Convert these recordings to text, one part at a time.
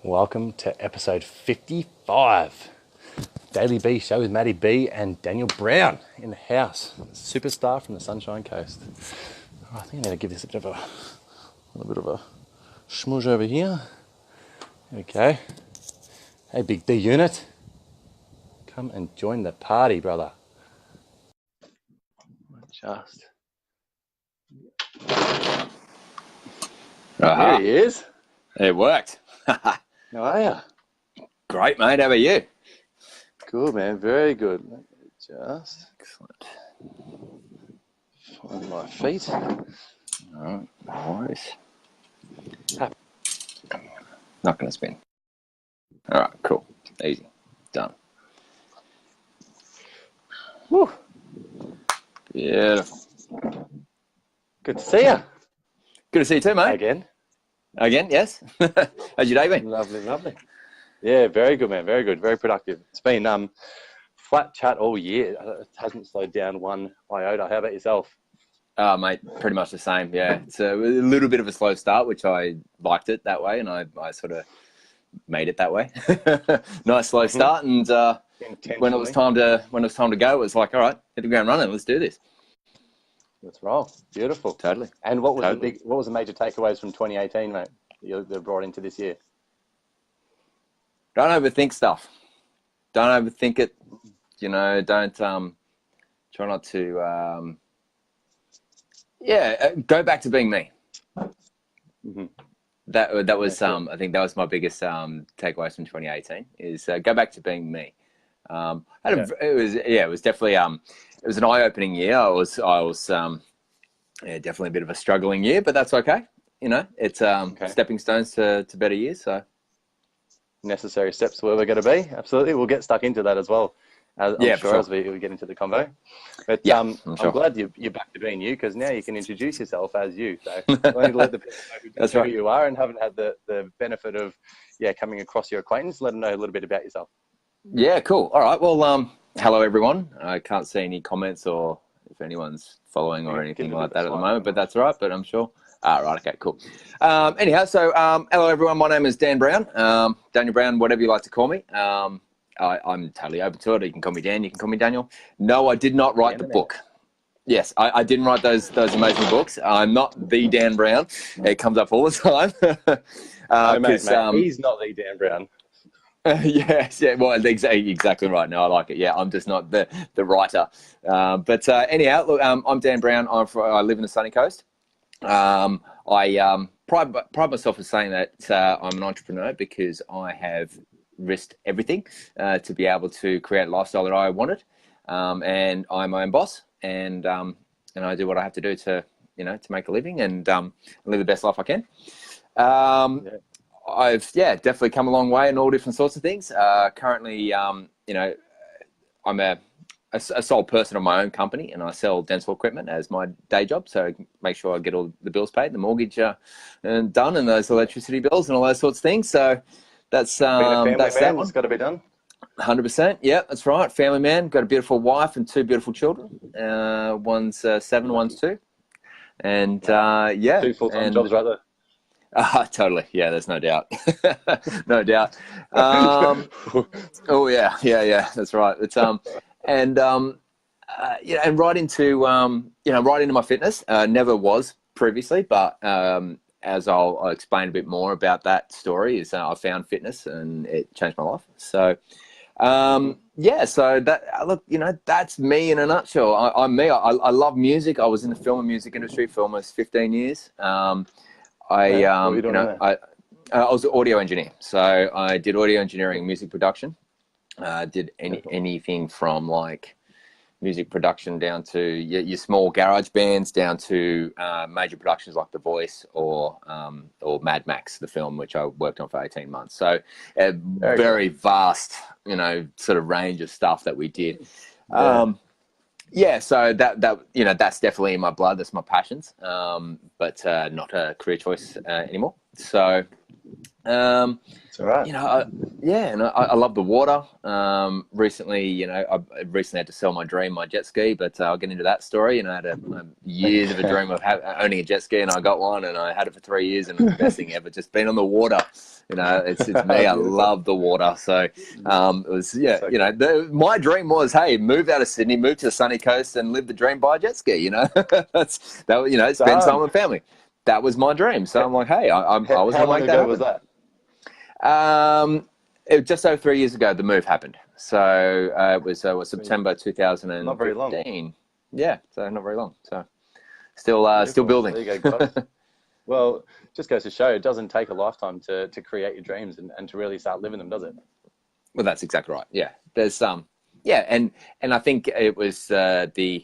Welcome to episode 55. Daily B show with Matty B and Daniel Brown in the house. Superstar from the Sunshine Coast. I think I'm going to give this a little bit of a schmooze over here. There we go. Hey, Big D unit. Come and join the party, brother. Just. There he is. It worked. How are you? Great, mate. How about you? Good, man. Very good. Just Excellent. find my feet. All right. No worries. Ah. Not going to spin. All right. Cool. Easy. Done. Woo. Beautiful. Good to see you. Good to see you too, mate. Again, yes. How's your day been? lovely. Yeah, very good, man. Very good. Very productive. It's been flat chat all year. It hasn't slowed down one iota. How about yourself? Mate, pretty much the same. Yeah, it's a little bit of a slow start, which I liked it that way, and I sort of made it that way. Nice slow start, and when it was time to go, it was like, all right, hit the ground running. Let's do this. Let's roll. Beautiful. Totally. And what was the major takeaways from 2018, mate, that you brought into this year? Don't overthink stuff. Don't overthink it. You know, don't try not to. Go back to being me. Mm-hmm. That was I think that was my biggest takeaways from 2018 is go back to being me. It was definitely it was an eye-opening year. I was definitely a bit of a struggling year, but that's okay. You know, it's stepping stones to better years. So necessary steps to where we're going to be. Absolutely, we'll get stuck into that as well. I'm sure as we get into the convo. But I'm glad you're back to being you, because now you can introduce yourself as you. So only let the people know who you are and haven't had the benefit of coming across your acquaintance. Let them know a little bit about yourself. Yeah, cool. All right. Well, hello everyone. I can't see any comments or if anyone's following or anything like that at the moment, but that's all right. But I'm sure. Right. Okay. Cool. Anyhow, so hello everyone. My name is Dan Brown. Daniel Brown, whatever you like to call me. I'm totally open to it. You can call me Dan. You can call me Daniel. No, I did not write the book. Yes, I didn't write those amazing books. I'm not the Dan Brown. It comes up all the time. Mate, he's not the Dan Brown. Yes, yeah, well, exactly right. No, I like it. Yeah, I'm just not the writer. But anyhow, look, I'm Dan Brown. I live in the sunny coast. I pride myself as saying that I'm an entrepreneur because I have risked everything to be able to create a lifestyle that I wanted, and I'm my own boss, and I do what I have to do to make a living and live the best life I can. I've definitely come a long way in all different sorts of things. Currently, I'm a sole person of my own company, and I sell dental equipment as my day job. So I make sure I get all the bills paid, the mortgage and done, and those electricity bills and all those sorts of things. So that's that's that one. It's got to be done. 100%. Yeah, that's right. Family man. Got a beautiful wife and two beautiful children. One's 7, one's 2, and 2 full-time jobs, right there. Totally. Yeah, there's no doubt. No doubt. Oh yeah. That's right. It's and right into right into my fitness. Never was previously, but as I'll explain a bit more about that story, is I found fitness and it changed my life. So so that look, that's me in a nutshell. I'm me. I love music. I was in the film and music industry for almost 15 years. I was an audio engineer, so I did audio engineering, music production. Did anything from like music production down to your small garage bands, down to major productions like The Voice or Mad Max, the film, which I worked on for 18 months. So a very vast, sort of range of stuff that we did. So that's definitely in my blood. That's my passions, but not a career choice anymore. So, it's all right. And I love the water. Recently, I recently had to sell my jet ski, but I'll get into that story. I had years of a dream of owning a jet ski, and I got one, and I had it for 3 years, and the best thing ever, just being on the water, You know, it's me. I love the water. So it was, yeah, you know, my dream was, hey, move out of Sydney, move to the sunny coast and live the dream by a jet ski, you know. You know, spend time with family. That was my dream. So I'm like, hey, I was going to make that happen. How long ago was that? It was just over 3 years ago, the move happened. So it was September 2015. Not very long. Yeah, so not very long. So still building. There you go, guys. Well, just goes to show it doesn't take a lifetime to create your dreams and to really start living them, does it? Well, that's exactly right. Yeah, there's yeah, and I think it was the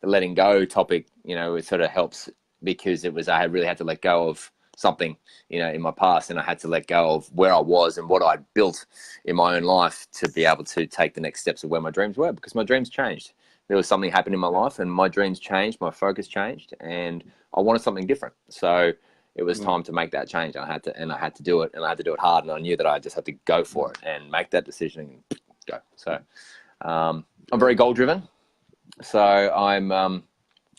letting go topic. You know, it sort of helps because it was I really had to let go of something, you know, in my past, and I had to let go of where I was and what I'd built in my own life to be able to take the next steps of where my dreams were, because my dreams changed. There was something happened in my life and my dreams changed, my focus changed, and I wanted something different. So it was time to make that change. I had to do it, and I had to do it hard, and I knew that I just had to go for it and make that decision and go. So I'm very goal driven. So I'm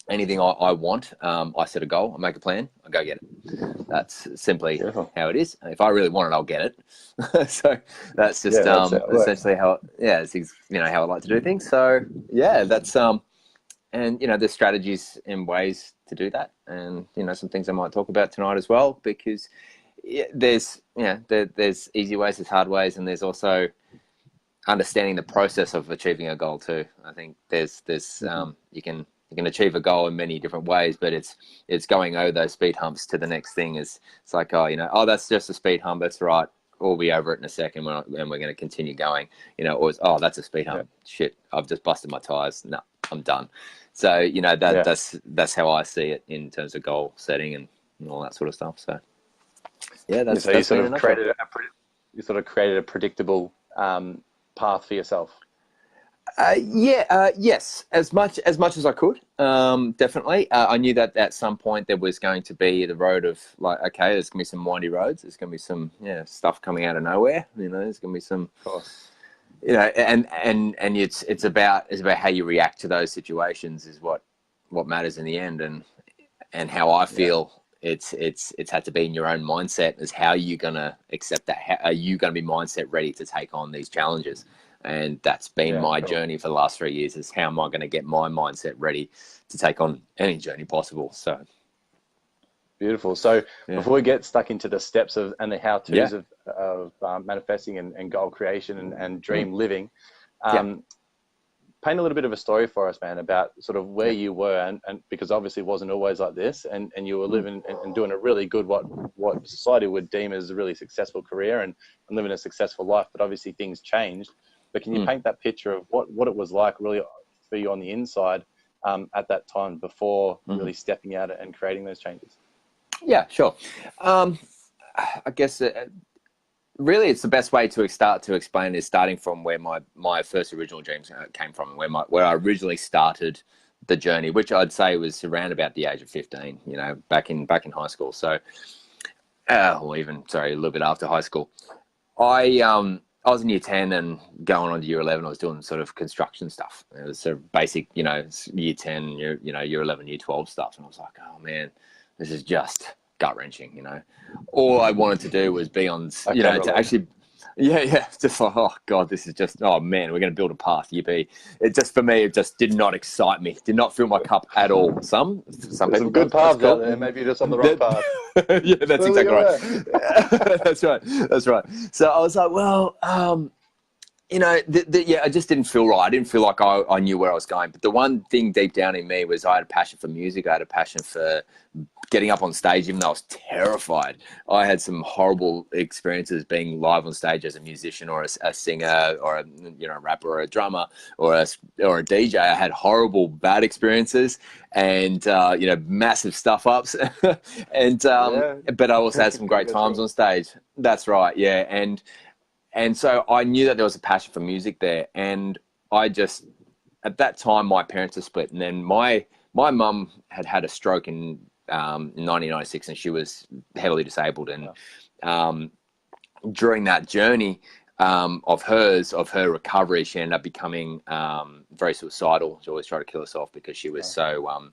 anything I want, I set a goal, I make a plan, I go get it. That's simply how it is. If I really want it, I'll get it. So that's just essentially how, it's, you know, how I like to do things. So yeah, that's and you know, there's strategies and ways to do that, and you know, some things I might talk about tonight as well, because there's there's easy ways, there's hard ways, and there's also understanding the process of achieving a goal too. I think there's you can achieve a goal in many different ways, but it's going over those speed humps to the next thing. It's like, oh, you know, oh, that's just a speed hump. That's right. We'll be over it in a second, and we're going to continue going. You know, or it's, oh, that's a speed hump. Yeah. Shit, I've just busted my tires. No, I'm done. So you know that's how I see it in terms of goal setting and all that sort of stuff. So yeah, that's you sort of created a predictable path for yourself. Yes, as much as I could. Definitely. I knew that at some point there was going to be the road of like, okay, there's gonna be some windy roads. There's gonna be some stuff coming out of nowhere. You know, there's gonna be some, of course. You know, and it's about how you react to those situations is what matters in the end, and how I feel. It's had to be in your own mindset. Is how you gonna accept that. How are you gonna be mindset ready to take on these challenges? And that's been my journey for the last 3 years, is how am I going to get my mindset ready to take on any journey possible. So beautiful. So before we get stuck into the steps of and the how-tos of manifesting and goal creation and dream living, paint a little bit of a story for us, man, about sort of where you were, and because obviously it wasn't always like this, and you were living and doing a really good, what society would deem as a really successful career and living a successful life, but obviously things changed. But can you paint that picture of what it was like really for you on the inside at that time before really stepping out and creating those changes? Yeah, sure. I guess really it's the best way to start to explain is starting from where my first original dreams came from, where I originally started the journey, which I'd say was around about the age of 15, you know, back in high school. So, or even, a little bit after high school. I was in year 10 and going on to year 11, I was doing sort of construction stuff. It was sort of basic, you know, year 10, year 11, year 12 stuff. And I was like, oh man, this is just gut wrenching, you know. All I wanted to do was be on, you know, to actually, just like, oh God, this is just, oh man, we're going to build a path. It just, for me, it just did not excite me, did not fill my cup at all. Some people, some good paths out there, maybe you're just on the wrong path. Yeah, that's exactly right. That's right. So I was like, well, you know, I just didn't feel right. I didn't feel like I knew where I was going. But the one thing deep down in me was I had a passion for music. I had a passion for getting up on stage, even though I was terrified. I had some horrible experiences being live on stage as a musician or a singer or a rapper or a drummer or a DJ. I had horrible bad experiences and massive stuff ups, but I also had some great times on stage. That's right, yeah, and so I knew that there was a passion for music there, and I just, at that time, my parents were split, and then my mum had a stroke in 1996, and she was heavily disabled, and during that journey of her recovery, she ended up becoming very suicidal. She always tried to kill herself because she was so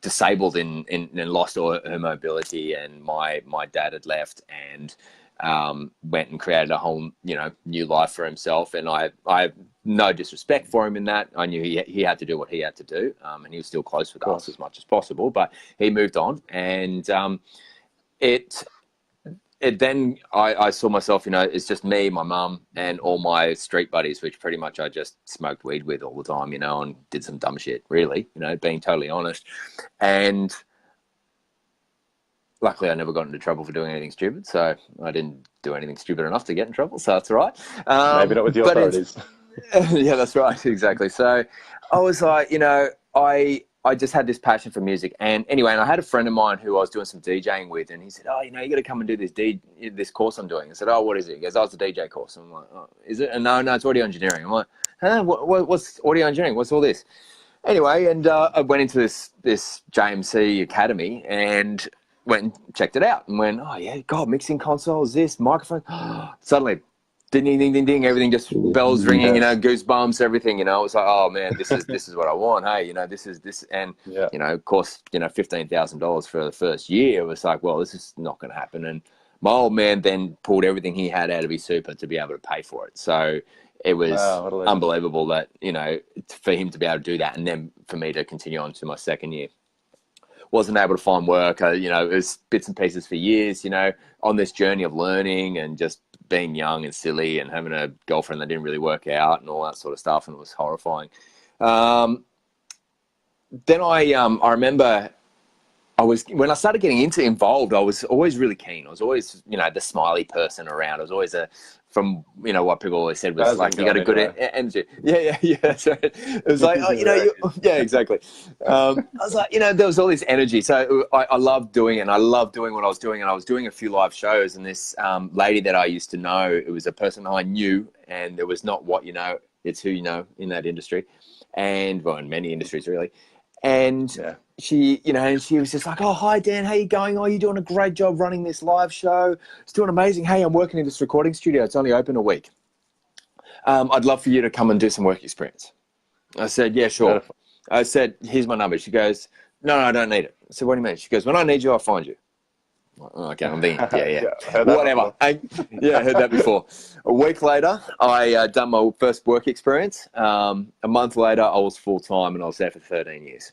disabled and lost all her mobility, and my dad had left, and went and created a whole, new life for himself. And I have no disrespect for him in that. I knew he had to do what he had to do, and he was still close with us as much as possible. But he moved on, and then I saw myself, it's just me, my mum, and all my street buddies, which pretty much I just smoked weed with all the time, and did some dumb shit, really, being totally honest. And luckily I never got into trouble for doing anything stupid, so I didn't do anything stupid enough to get in trouble, so that's all right. Maybe not with the authorities. Yeah, that's right, exactly. So I was like, I just had this passion for music. And anyway, and I had a friend of mine who I was doing some DJing with, and he said, oh, you got to come and do this course I'm doing. I said, oh, what is it? He goes, oh, it's a DJ course. I'm like, oh, is it? And no, it's audio engineering. I'm like, huh? What's audio engineering? What's all this? Anyway, and I went into this JMC Academy and went and checked it out and went, oh, yeah, God, mixing consoles, this, microphone. Suddenly, ding, ding, ding, ding, everything just bells ringing, goosebumps, everything, It was like, oh man, this is what I want. Hey, this, and of course, $15,000 for the first year. It was like, well, this is not going to happen. And my old man then pulled everything he had out of his super to be able to pay for it. So it was unbelievable that, for him to be able to do that, and then for me to continue on to my second year. Wasn't able to find work. It was bits and pieces for years, on this journey of learning and just being young and silly and having a girlfriend that didn't really work out and all that sort of stuff, and it was horrifying. Then I remember when I started getting involved, I was always really keen. I was always, the smiley person around. I was always from what people always said was like, you got a good energy. Yeah. So it was like, yeah, exactly. I was like, there was all this energy. So I loved doing it, and I loved doing what I was doing. And I was doing a few live shows, and this lady that I used to know, it was a person I knew, and it was not what you know, it's who you know in that industry, and well, in many industries really. And she, and she was just like, oh, hi, Dan, how you going? Oh, you're doing a great job running this live show. It's doing amazing. Hey, I'm working in this recording studio. It's only open a week. I'd love for you to come and do some work experience. I said, yeah, sure. I said, here's my number. She goes, no, I don't need it. I said, what do you mean? She goes, when I need you, I'll find you. Okay, I'm thinking, yeah. Whatever. I heard that before. A week later, I done my first work experience. A month later, I was full-time, and I was there for 13 years.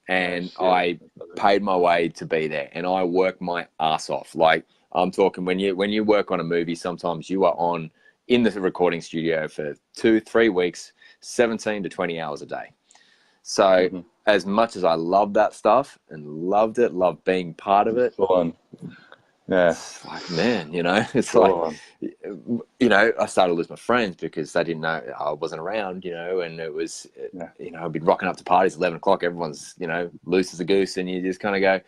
And I paid my way to be there, and I worked my ass off. Like, I'm talking, when you work on a movie, sometimes you are in the recording studio for 2-3 weeks, 17 to 20 hours a day. So as much as I loved that stuff and loved being part of it, it's like, man, it's like, I started to lose my friends because they didn't know I wasn't around, and it was, I'd be rocking up to parties at 11 o'clock. Everyone's, loose as a goose, and you just kind of go,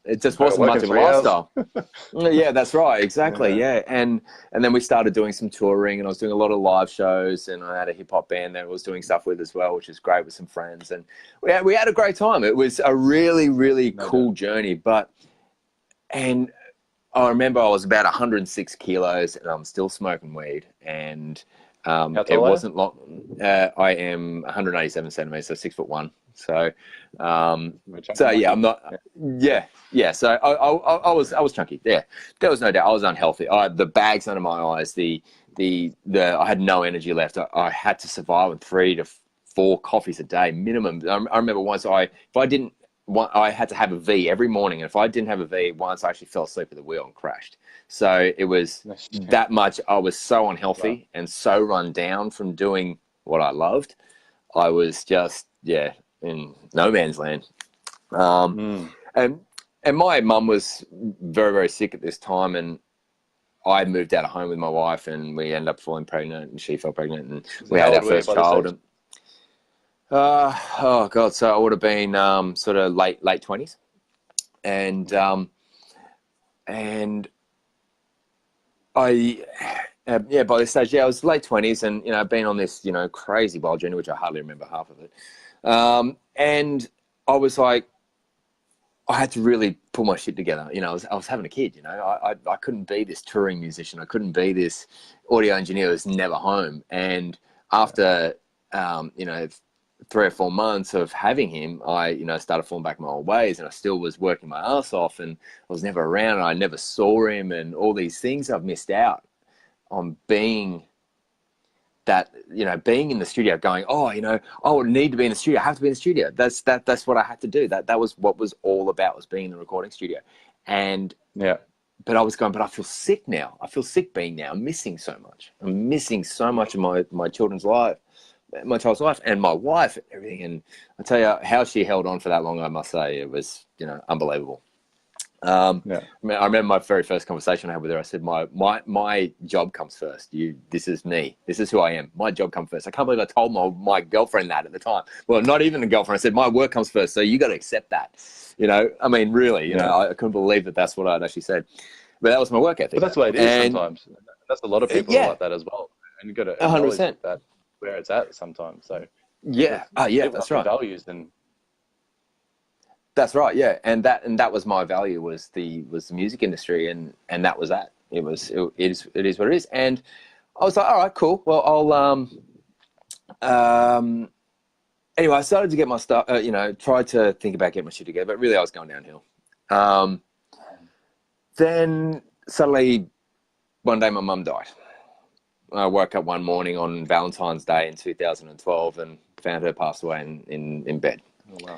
it just wasn't much of a lifestyle. Yeah, that's right. Exactly. Yeah. And then we started doing some touring, and I was doing a lot of live shows, and I had a hip hop band that I was doing stuff with as well, which is great, with some friends. And we had a great time. It was a really, really cool journey. And I remember I was about 106 kilos, and I'm still smoking weed. And it wasn't long. I am 187 centimeters, so 6'1". So, yeah, I'm not. Yeah. So I was chunky. Yeah, there was no doubt. I was unhealthy. The bags under my eyes. I had no energy left. I had to survive on 3 to 4 coffees a day minimum. I remember once I had to have a V every morning, and if I didn't have a V once, I actually fell asleep at the wheel and crashed. So it was that much. I was so unhealthy and so run down from doing what I loved. I was just in no man's land. And my mum was very, very sick at this time, and I moved out of home with my wife, and we ended up falling pregnant, and she fell pregnant, and we had our first child. Oh God! So I would have been sort of late 20s, and I by this stage, I was late 20s, and I've been on this crazy wild journey, which I hardly remember half of it, and I was like, I had to really pull my shit together. I was having a kid. I couldn't be this touring musician. I couldn't be this audio engineer who was never home. And after 3 or 4 months of having him, I, you know, started falling back my old ways, and I still was working my ass off, and I was never around, and I never saw him, and all these things I've missed out on being that, you know, being in the studio going, oh, you know, I would need to be in the studio. I have to be in the studio. That's what I had to do. That was what was all about, was being in the recording studio. And yeah. But I was going, but I feel sick now. I feel sick being now. I'm missing so much. I'm missing so much of my children's life, my child's life, and my wife and everything. And I tell you how she held on for that long, I must say, it was, you know, unbelievable. I remember my very first conversation I had with her. I said, my job comes first. This is me. This is who I am. My job comes first. I can't believe I told my girlfriend that at the time. Well, not even a girlfriend. I said, my work comes first. So you got to accept that. You know, I mean, really, you know, I couldn't believe that that's what I'd actually said. But that was my work ethic. But that's what it is sometimes. That's a lot of people are like that as well. And you've got to acknowledge 100%. That where it's at sometimes. So yeah, that's right. Values, then. That's right, yeah, and that was my value, was the music industry, and that was that. It is what it is, and I was like, all right, cool. Well, I'll anyway, I started to get my stuff. You know, tried to think about getting my shit together, but really, I was going downhill. Then suddenly, one day, my mum died. I woke up one morning on Valentine's Day in 2012 and found her passed away in bed. Oh wow.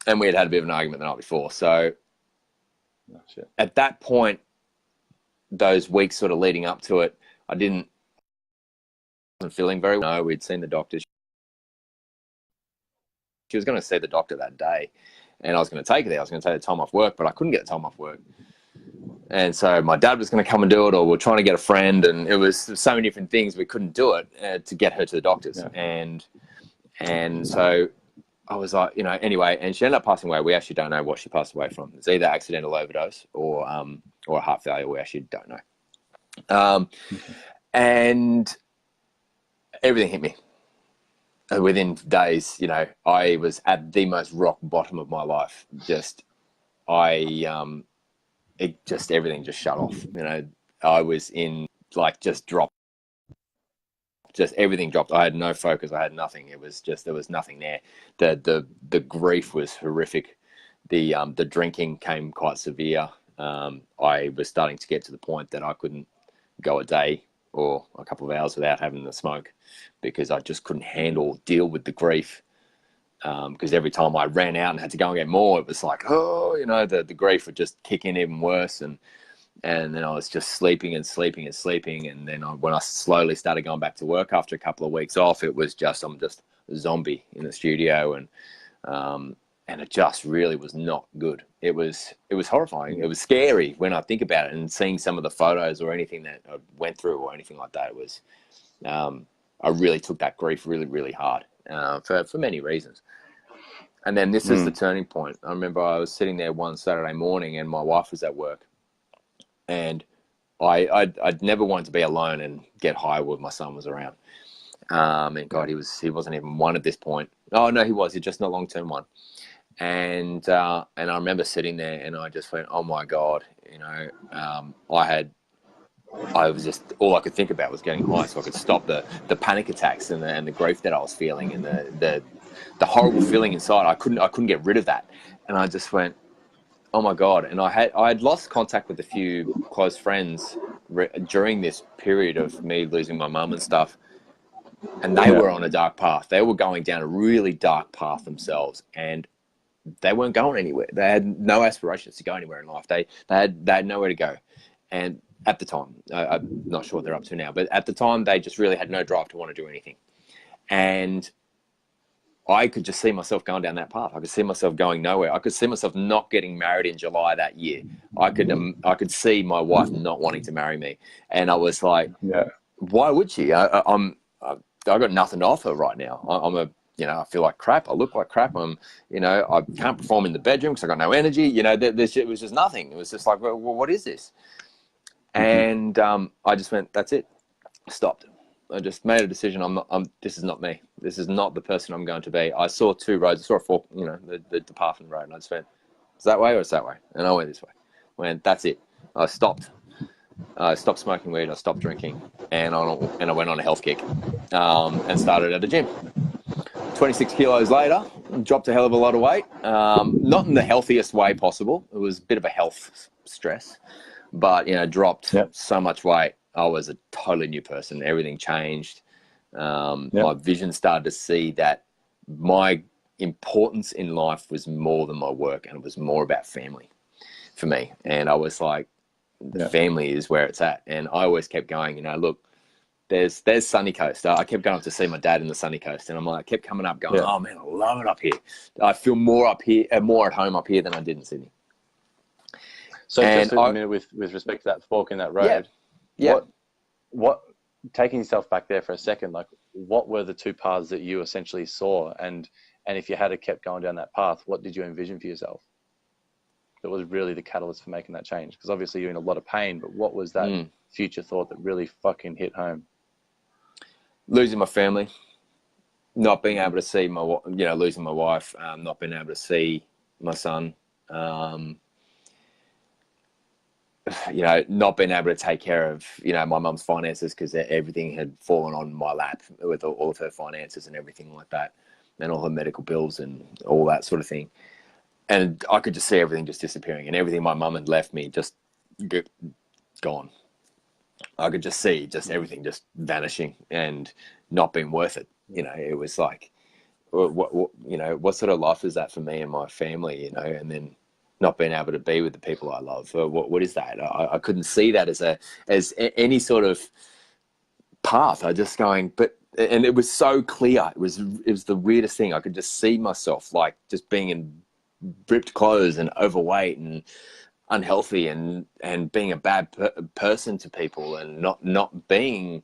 And we had a bit of an argument the night before. So at that point, those weeks sort of leading up to it, I wasn't feeling very well. No, we'd seen the doctor. She was going to see the doctor that day, and I was going to take her there. I was going to take the time off work, but I couldn't get the time off work. And so my dad was going to come and do it, or we're trying to get a friend, and it was so many different things. We couldn't do it to get her to the doctors. Yeah. And so I was like, you know, anyway, and she ended up passing away. We actually don't know what she passed away from. It's either accidental overdose or a heart failure. We actually don't know. And everything hit me. Within days, you know, I was at the most rock bottom of my life. Everything just shut off. You know, I was in, like, just dropped. Just everything dropped. I had no focus. I had nothing. It was just, there was nothing there. The grief was horrific. The drinking came quite severe. I was starting to get to the point that I couldn't go a day or a couple of hours without having the smoke, because I just couldn't deal with the grief. Because every time I ran out and had to go and get more, it was like, oh, you know, the grief would just kick in even worse. And then I was just sleeping. And then when I slowly started going back to work after a couple of weeks off, it was just, I'm just a zombie in the studio. And it just really was not good. It was horrifying. It was scary when I think about it, and seeing some of the photos or anything that I went through or anything like that. It was, I really took that grief really, really hard for many reasons. And then this is the turning point. I remember I was sitting there one Saturday morning, and my wife was at work. And I'd never wanted to be alone and get high when my son was around. And God, he wasn't even one at this point. Oh no, he was. He's just not long-term one. And I remember sitting there, and I just went, oh my God, you know, I was just, all I could think about was getting high, so I could stop the panic attacks and the grief that I was feeling, and the horrible feeling inside. I couldn't get rid of that. And I just went, oh my God. And I had lost contact with a few close friends during this period of me losing my mum and stuff. And they were on a dark path. They were going down a really dark path themselves, and they weren't going anywhere. They had no aspirations to go anywhere in life. They had nowhere to go. And at the time, I'm not sure what they're up to now, but at the time, they just really had no drive to want to do anything. And I could just see myself going down that path. I could see myself going nowhere. I could see myself not getting married in July that year. I could see my wife not wanting to marry me. And I was like, why would she? I've got nothing to offer right now. I feel like crap. I look like crap. I can't perform in the bedroom because I got no energy. You know, it was just nothing. It was just like, well, what is this? And I just went, that's it. Stopped. I just made a decision. This is not me. This is not the person I'm going to be. I saw two roads. I saw a fork, you know, the Parfin road, and I just went, it's that way or it's that way. And I went this way. That's it. I stopped. I stopped smoking weed. I stopped drinking, and I went on a health kick, and started at a gym. 26 kilos later, dropped a hell of a lot of weight. Not in the healthiest way possible. It was a bit of a health stress, but, you know, dropped so much weight. I was a totally new person. Everything changed. My vision started to see that my importance in life was more than my work, and it was more about family for me. And I was like, the family is where it's at. And I always kept going, you know, look, there's Sunny Coast. I kept going up to see my dad in the Sunny Coast, and I'm like, I kept coming up going, oh man, I love it up here. I feel more up here, more at home up here than I did in Sydney. So and just a minute with respect to that fork in that road. What taking yourself back there for a second, like what were the two paths that you essentially saw? And if you had kept going down that path, what did you envision for yourself that was really the catalyst for making that change? Because obviously you're in a lot of pain, but what was that future thought that really fucking hit home? Losing my family, not being able to see losing my wife, not being able to see my son, not being able to take care of, my mum's finances, because everything had fallen on my lap with all of her finances and everything like that, and all her medical bills and all that sort of thing. And I could just see everything just disappearing, and everything my mum had left me just gone. I could just see everything just vanishing and not being worth it. It was like, what sort of life is that for me and my family, and then not being able to be with the people I love. What is that? I couldn't see that as any sort of path. I just going, and it was so clear. It was the weirdest thing. I could just see myself like just being in ripped clothes and overweight and unhealthy and being a bad person to people and not being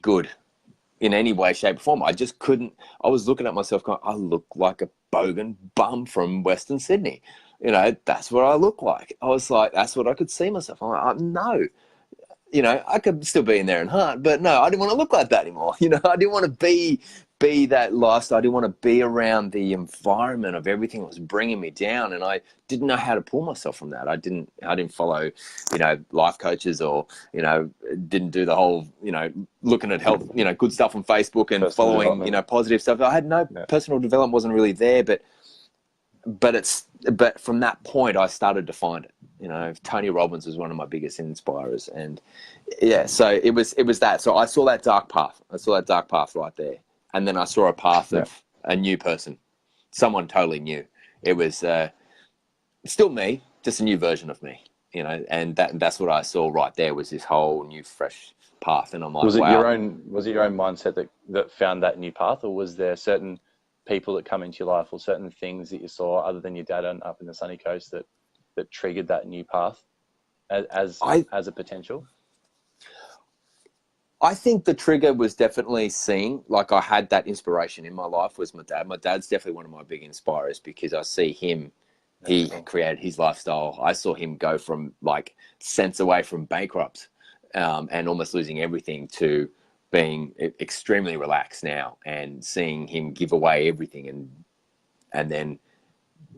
good in any way, shape or form. I just couldn't. I was looking at myself going, I look like a bogan bum from Western Sydney. That's what I look like. I was like, that's what I could see myself. I'm like, no. I could still be in there in heart, but no, I didn't want to look like that anymore. I didn't want to be that lifestyle. I didn't want to be around the environment of everything that was bringing me down, and I didn't know how to pull myself from that. I didn't follow, life coaches, or didn't do the whole, looking at health, good stuff on Facebook and personal following, positive stuff. I had no personal development, wasn't really there, but from that point I started to find it. Tony Robbins was one of my biggest inspirers, and so it was that. So I saw that dark path. Right there, and then I saw a path of a new person, someone totally new. It was still me, just a new version of me, and that's what I saw right there, was this whole new fresh path. And I'm like, was it your own mindset that found that new path, or was there certain people that come into your life or certain things that you saw other than your dad up in the Sunny Coast that triggered that new path as a potential? I think the trigger was definitely seeing, like, I had that inspiration in my life was my dad. My dad's definitely one of my big inspirers, because I see him, he created his lifestyle. I saw him go from like cents away from bankrupt and almost losing everything to being extremely relaxed now, and seeing him give away everything and then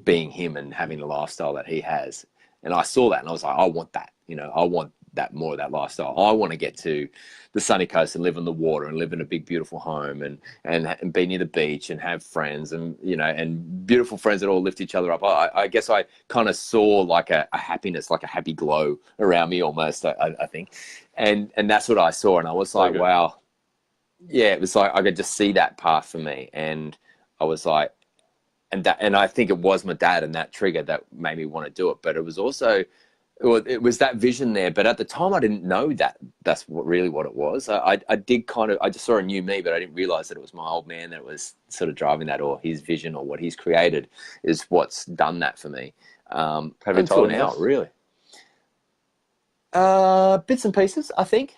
being him and having the lifestyle that he has. And I saw that and I was like, I want that, I want that, more of that lifestyle. I want to get to the Sunny Coast and live on the water and live in a big, beautiful home and be near the beach and have friends and, and beautiful friends that all lift each other up. I guess I kind of saw like a happiness, like a happy glow around me almost, I think. And that's what I saw. And I was like, wow. Yeah, it was like I could just see that path for me. And I was like, and I think it was my dad and that trigger that made me want to do it. But it was also, it was that vision there. But at the time, I didn't know that that's really what it was. I just saw a new me, but I didn't realize that it was my old man that was sort of driving that, or his vision, or what he's created is what's done that for me. Have you told him now, really? Bits and pieces, I think.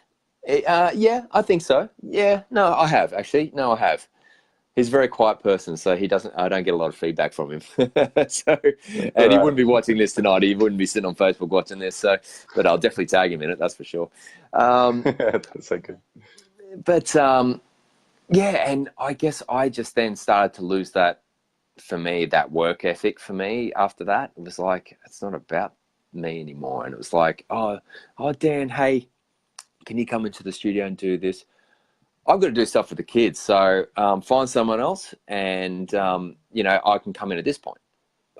Yeah, I think so. Yeah, no, I have actually. No, I have. He's a very quiet person, so I don't get a lot of feedback from him. And he wouldn't be watching this tonight. He wouldn't be sitting on Facebook watching this. But I'll definitely tag him in it. That's for sure. That's so good. But and I guess I just then started to lose that, for me, that work ethic for me. After that, it was like, it's not about me anymore. And it was like, oh, Dan, hey, can you come into the studio and do this? I've got to do stuff for the kids. So find someone else and, you know, I can come in at this point.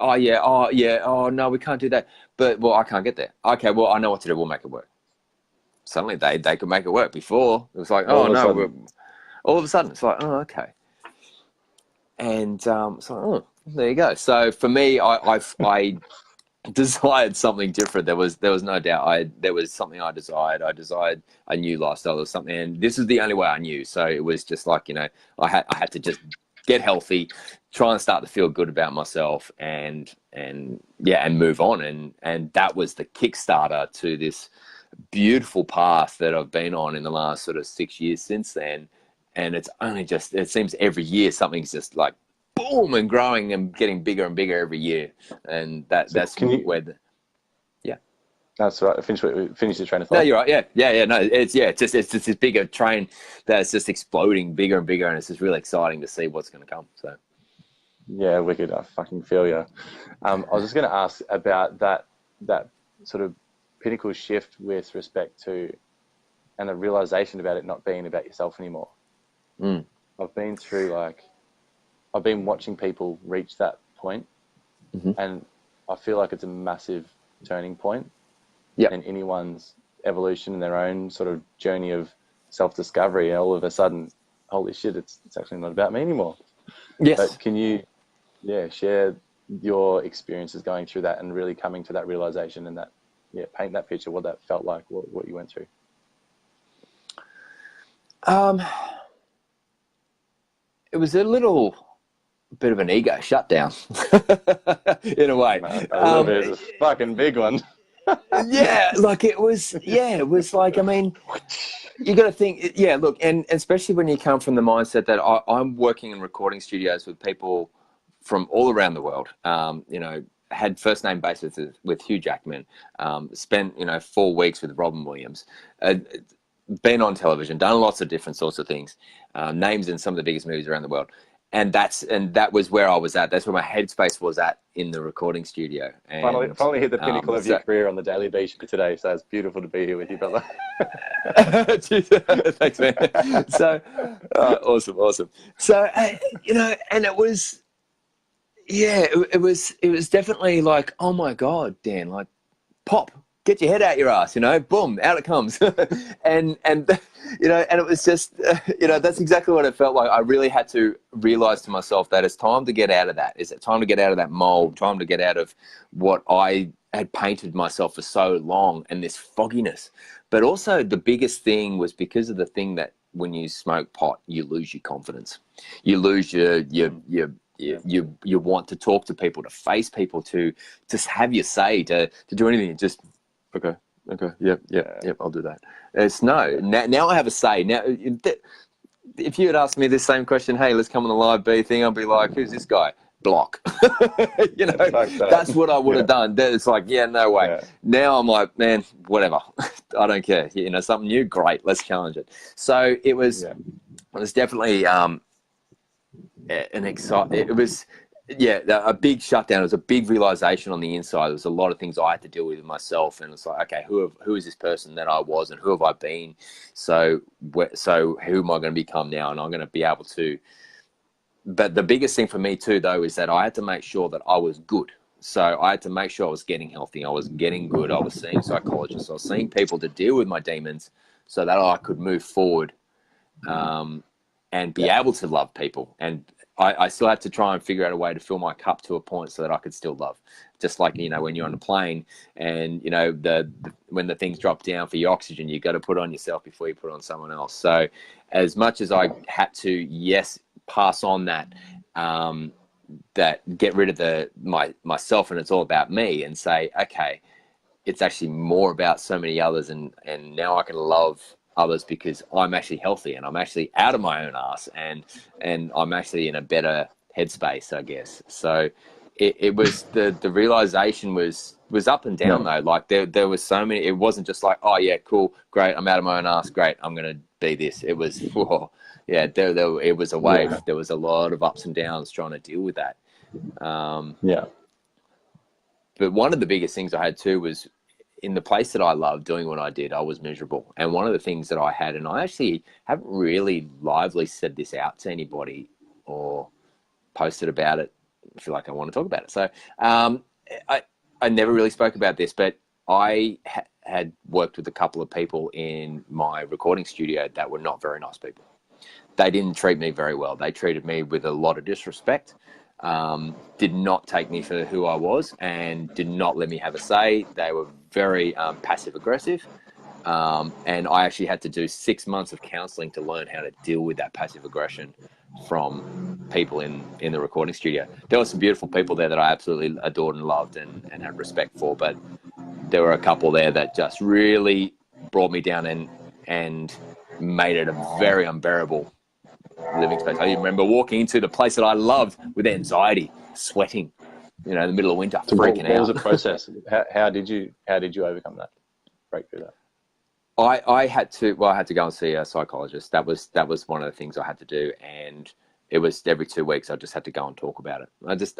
Oh, yeah. Oh, no, we can't do that. But, well, I can't get there. Okay, well, I know what to do. We'll make it work. Suddenly they could make it work. Before, it was like, oh, no. All of a sudden, it's like, oh, okay. And it's like, oh, there you go. So for me, I desired something different. There was no doubt. There was something I desired. I desired a new lifestyle or something, and this is the only way I knew. So it was just like, you know, I had to just get healthy, try and start to feel good about myself, and move on. And that was the Kickstarter to this beautiful path that I've been on in the last sort of 6 years since then. And it's only just, it seems every year something's just like boom and growing and getting bigger and bigger every year. And that's where the, yeah. That's right. Finish the train of thought. No, you're right. Yeah. No, it's just this bigger train that's just exploding bigger and bigger. And it's just really exciting to see what's going to come. So. Yeah, wicked. I fucking feel you. I was just going to ask about that sort of pinnacle shift with respect to, and the realization about it not being about yourself anymore. I've been watching people reach that point, and I feel like it's a massive turning point in anyone's evolution and their own sort of journey of self-discovery. And all of a sudden, holy shit, it's actually not about me anymore. Yes. But can you, share your experiences going through that and really coming to that realization and that, paint that picture, what that felt like, what you went through? It was a little bit of an ego shutdown in a way. A little bit is a fucking big one. It was like, I mean, you got to think, look, and especially when you come from the mindset that I'm working in recording studios with people from all around the world, you know, had first name basis with Hugh Jackman, spent, 4 weeks with Robin Williams, been on television, done lots of different sorts of things, names in some of the biggest movies around the world. And that was where I was at. That's where my headspace was at in the recording studio. And, finally hit the pinnacle of your career on the Daily Beach today. So it's beautiful to be here with you, brother. Thanks, man. So awesome. So and it was, it was definitely like, oh my God, Dan, like, pop. Get your head out your ass, boom, out it comes. and it was just, that's exactly what it felt like. I really had to realize to myself that it's time to get out of that. It's time to get out of that mold, time to get out of what I had painted myself for so long and this fogginess. But also the biggest thing was because of the thing that when you smoke pot, you lose your confidence. You lose you want to talk to people, to face people, to just have your say, to do anything. Just, okay, yep, I'll do that. It's no. Now I have a say. Now, if you had asked me this same question, hey, let's come on the live B thing, I'll be like, who's this guy? Block. That's what I would have done. It's like, no way. Yeah. Now I'm like, man, whatever. I don't care. Something new, great. Let's challenge it. So it was definitely an exciting. It was. A big shutdown. It was a big realization on the inside. There was a lot of things I had to deal with myself, and it's like, okay, who is this person that I was, and who have I been? So who am I going to become now? And I'm going to be able to. But the biggest thing for me too, though, is that I had to make sure that I was good. So I had to make sure I was getting healthy. I was getting good. I was seeing psychologists. I was seeing people to deal with my demons, so that I could move forward, and be able to love people. And I still had to try and figure out a way to fill my cup to a point so that I could still love. Just like, when you're on a plane and, when the things drop down for your oxygen, you got to put on yourself before you put on someone else. So as much as I had to, pass on that, that get rid of myself and it's all about me, and say, okay, it's actually more about so many others. And now I can love others because I'm actually healthy and I'm actually out of my own ass, and I'm actually in a better headspace, I guess. So it was the realization was up and down though. Like there was so many. It wasn't just like, oh yeah, cool, great, I'm out of my own ass, great, I'm gonna be this. It was it was a wave. There was a lot of ups and downs trying to deal with that. But one of the biggest things I had too was, in the place that I loved doing what I did, I was miserable. And one of the things that I had, and I actually haven't really lively said this out to anybody or posted about it, I feel like I want to talk about it. So I never really spoke about this, but I had worked with a couple of people in my recording studio that were not very nice people. They didn't treat me very well. They treated me with a lot of disrespect, did not take me for who I was, and did not let me have a say. They were very passive aggressive. And I actually had to do 6 months of counseling to learn how to deal with that passive aggression from people in the recording studio. There were some beautiful people there that I absolutely adored and loved and had respect for, but there were a couple there that just really brought me down and made it a very unbearable living space. I remember walking into the place that I loved with anxiety, sweating, in the middle of winter, freaking out. What was the process? How did you overcome that, break through that? I had to go and see a psychologist. That was one of the things I had to do, and it was every 2 weeks I just had to go and talk about it.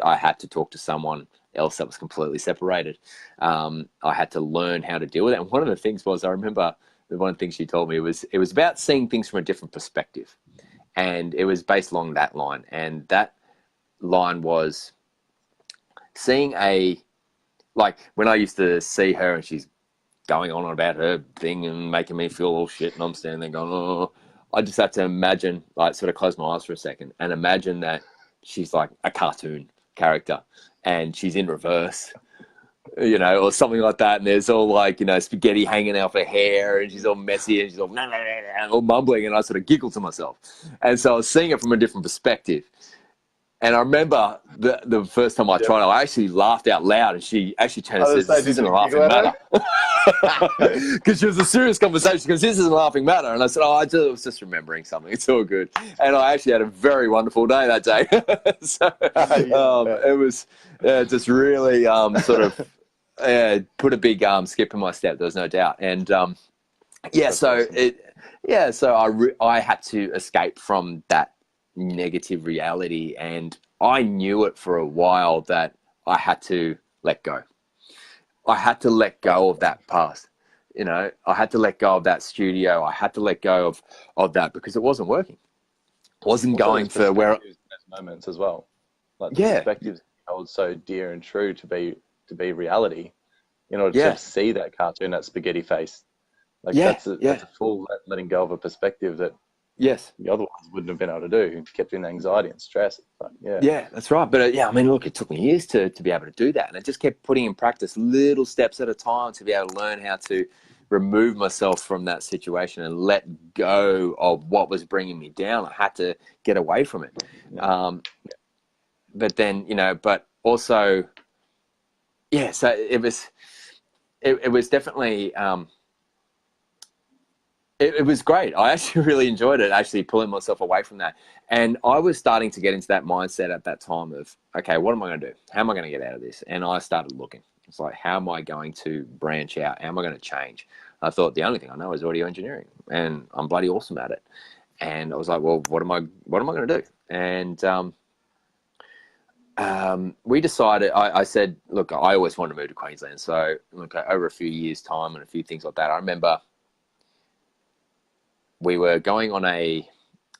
I had to talk to someone else that was completely separated. I had to learn how to deal with it. And one of the things was, I remember the one thing she told me was, it was about seeing things from a different perspective, and it was based along that line. And that line was seeing like when I used to see her and she's going on about her thing and making me feel all shit, and I'm standing there going, oh, I just had to imagine, like, sort of close my eyes for a second and imagine that she's like a cartoon character and she's in reverse, or something like that. And there's all like, spaghetti hanging out her hair and she's all messy and she's all, nah, nah, nah, nah, all mumbling, and I sort of giggle to myself. And so I was seeing it from a different perspective. And I remember the first time I tried it, I actually laughed out loud, and she actually turned and said, this isn't a laughing matter. Because it was a serious conversation. She goes, this isn't a laughing matter. And I said, I was just remembering something. It's all good. And I actually had a very wonderful day that day. So it was just really sort of put a big skip in my step. There was no doubt. And so I had to escape from that negative reality, and I knew it for a while that I had to let go. I had to let go of that past. I had to let go of that studio. I had to let go of that because it wasn't working. It wasn't going for where moments as well. Like the perspectives hold so dear and true to be reality. In order to see that cartoon, that spaghetti face. Like that's a full letting go of a perspective that the other ones wouldn't have been able to do. It kept in anxiety and stress. Yeah, that's right. But look, it took me years to be able to do that, and I just kept putting in practice little steps at a time to be able to learn how to remove myself from that situation and let go of what was bringing me down. I had to get away from it. But then, but also, so it was definitely. It was great. I actually really enjoyed it, actually pulling myself away from that. And I was starting to get into that mindset at that time of, okay, what am I going to do? How am I going to get out of this? And I started looking. It's like, how am I going to branch out? How am I going to change? I thought the only thing I know is audio engineering, and I'm bloody awesome at it. And I was like, well, what am I going to do? And we decided, I said, look, I always wanted to move to Queensland. So look, over a few years' time and a few things like that, I remember we were going on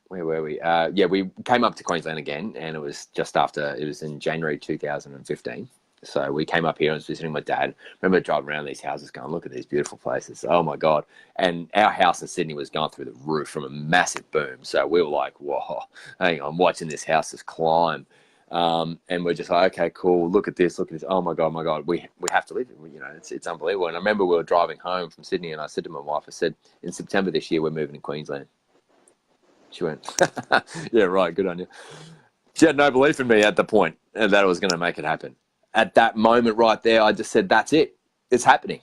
where were we? We came up to Queensland again, and it was it was in January 2015. So we came up here and was visiting my dad. I remember driving around these houses going, look at these beautiful places. Oh my God. And our house in Sydney was going through the roof from a massive boom. So we were like, whoa, hang on, I'm watching this house just climb. And we're just like, okay, cool. Look at this. Oh my God. We have to live it. It's unbelievable. And I remember we were driving home from Sydney, and I said to my wife, I said, in September this year, we're moving to Queensland. She went, yeah, right. Good on you. She had no belief in me at the point that I was going to make it happen. At that moment right there, I just said, that's it. It's happening.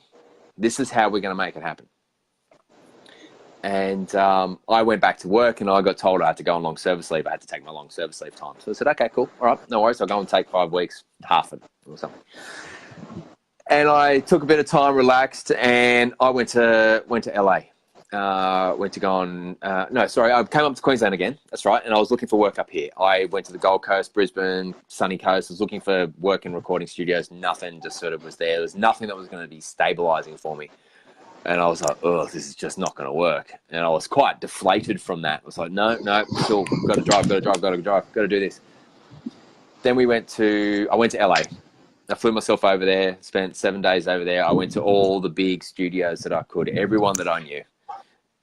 This is how we're going to make it happen. And I went back to work, and I got told I had to go on long service leave. I had to take my long service leave time. So I said, okay, cool. All right, no worries. I'll go and take 5 weeks, half it or something. And I took a bit of time, relaxed, and I went to LA. went to go on, no, sorry, I came up to Queensland again. That's right. And I was looking for work up here. I went to the Gold Coast, Brisbane, sunny coast. I was looking for work in recording studios. Nothing just sort of was there. There was nothing that was going to be stabilizing for me. And I was like, oh, this is just not going to work. And I was quite deflated from that. I was like, no, still got to drive, got to do this. Then I went to LA. I flew myself over there, spent 7 days over there. I went to all the big studios that I could, everyone that I knew.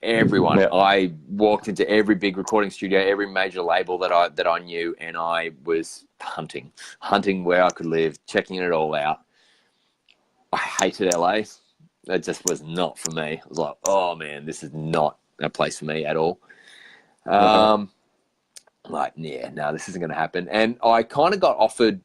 Everyone. Yeah. I walked into every big recording studio, every major label that I knew, and I was hunting where I could live, checking it all out. I hated LA. It just was not for me. I was like, oh man, this is not a place for me at all. Like, yeah, no, this isn't going to happen. And I kind of got offered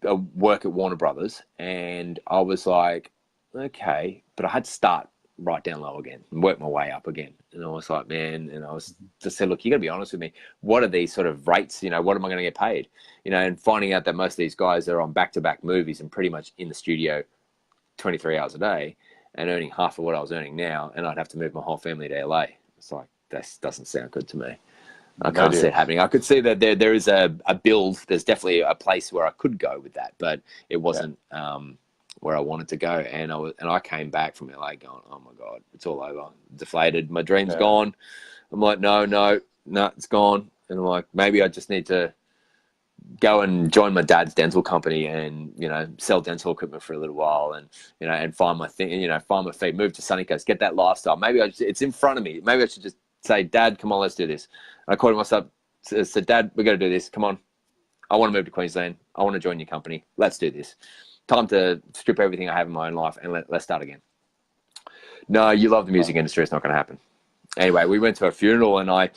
a work at Warner Brothers, and I was like, okay, but I had to start right down low again and work my way up again. And I was like, man, and I was just said, look, you got to be honest with me. What are these sort of rates? You know, what am I going to get paid? You know, and finding out that most of these guys are on back-to-back movies and pretty much in the studio 23 hours a day and earning half of what I was earning now, and I'd have to move my whole family to LA. It's like, that doesn't sound good to me. I can't see it happening. I could see that there is a build. There's definitely a place where I could go with that, but it wasn't where I wanted to go. And I came back from LA going, oh my God, it's all over. Deflated. My dream's gone. I'm like, no, it's gone. And I'm like, maybe I just need to go and join my dad's dental company and, you know, sell dental equipment for a little while and, you know, and find my thing, you know, find my feet, move to Sunny Coast, get that lifestyle. Maybe it's in front of me. Maybe I should just say, Dad, come on, let's do this. And I called myself, said, Dad, we got to do this. Come on. I want to move to Queensland. I want to join your company. Let's do this. Time to strip everything I have in my own life and let's start again. No, you love the music industry. It's not going to happen. Anyway, we went to a funeral and I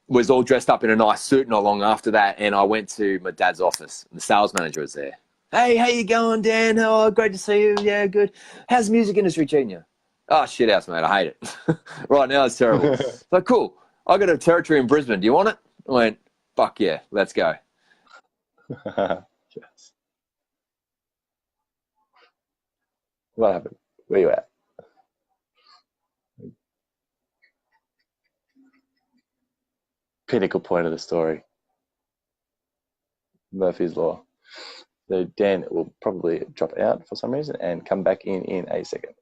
was all dressed up in a nice suit not long after that. And I went to my dad's office and the sales manager was there. Hey, how you going, Dan? Oh, great to see you. Yeah, good. How's the music industry treating you? Oh, shit house, mate. I hate it. Right now it's terrible. So cool. I got a territory in Brisbane. Do you want it? I went, fuck yeah, let's go. Yes. What happened? Where you at? Pinnacle point of the story. Murphy's Law. So Dan will probably drop out for some reason and come back in a second.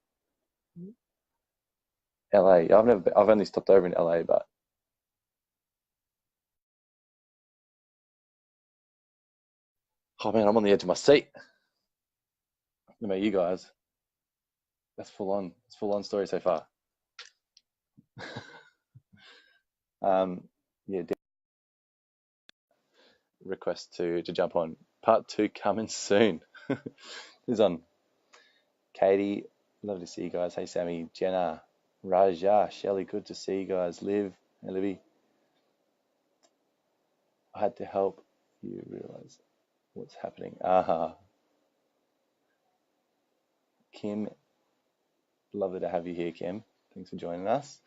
LA. I've only stopped over in LA, but oh man, I'm on the edge of my seat. What about you guys? That's full on. It's full on story so far. Yeah, request to jump on. Part 2 coming soon. Who's on? Katie, love to see you guys. Hey Sammy, Jenna, Raja, Shelly, good to see you guys. Liv, hey Libby. I had to help you realize what's happening. Kim, lovely to have you here, Kim. Thanks for joining us.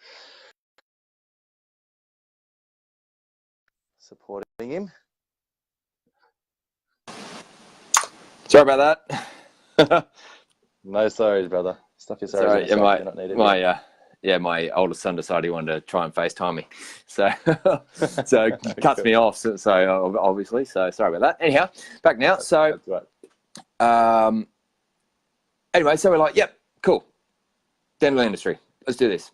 Supporting him. Sorry about that. No sorries, brother. Stuff your sorries. Sorry, my oldest son decided he wanted to try and FaceTime me, so cuts me off. So obviously, so sorry about that. Anyhow, back now. So that's right. Anyway, so we're like, yep, cool. Dental industry. Let's do this.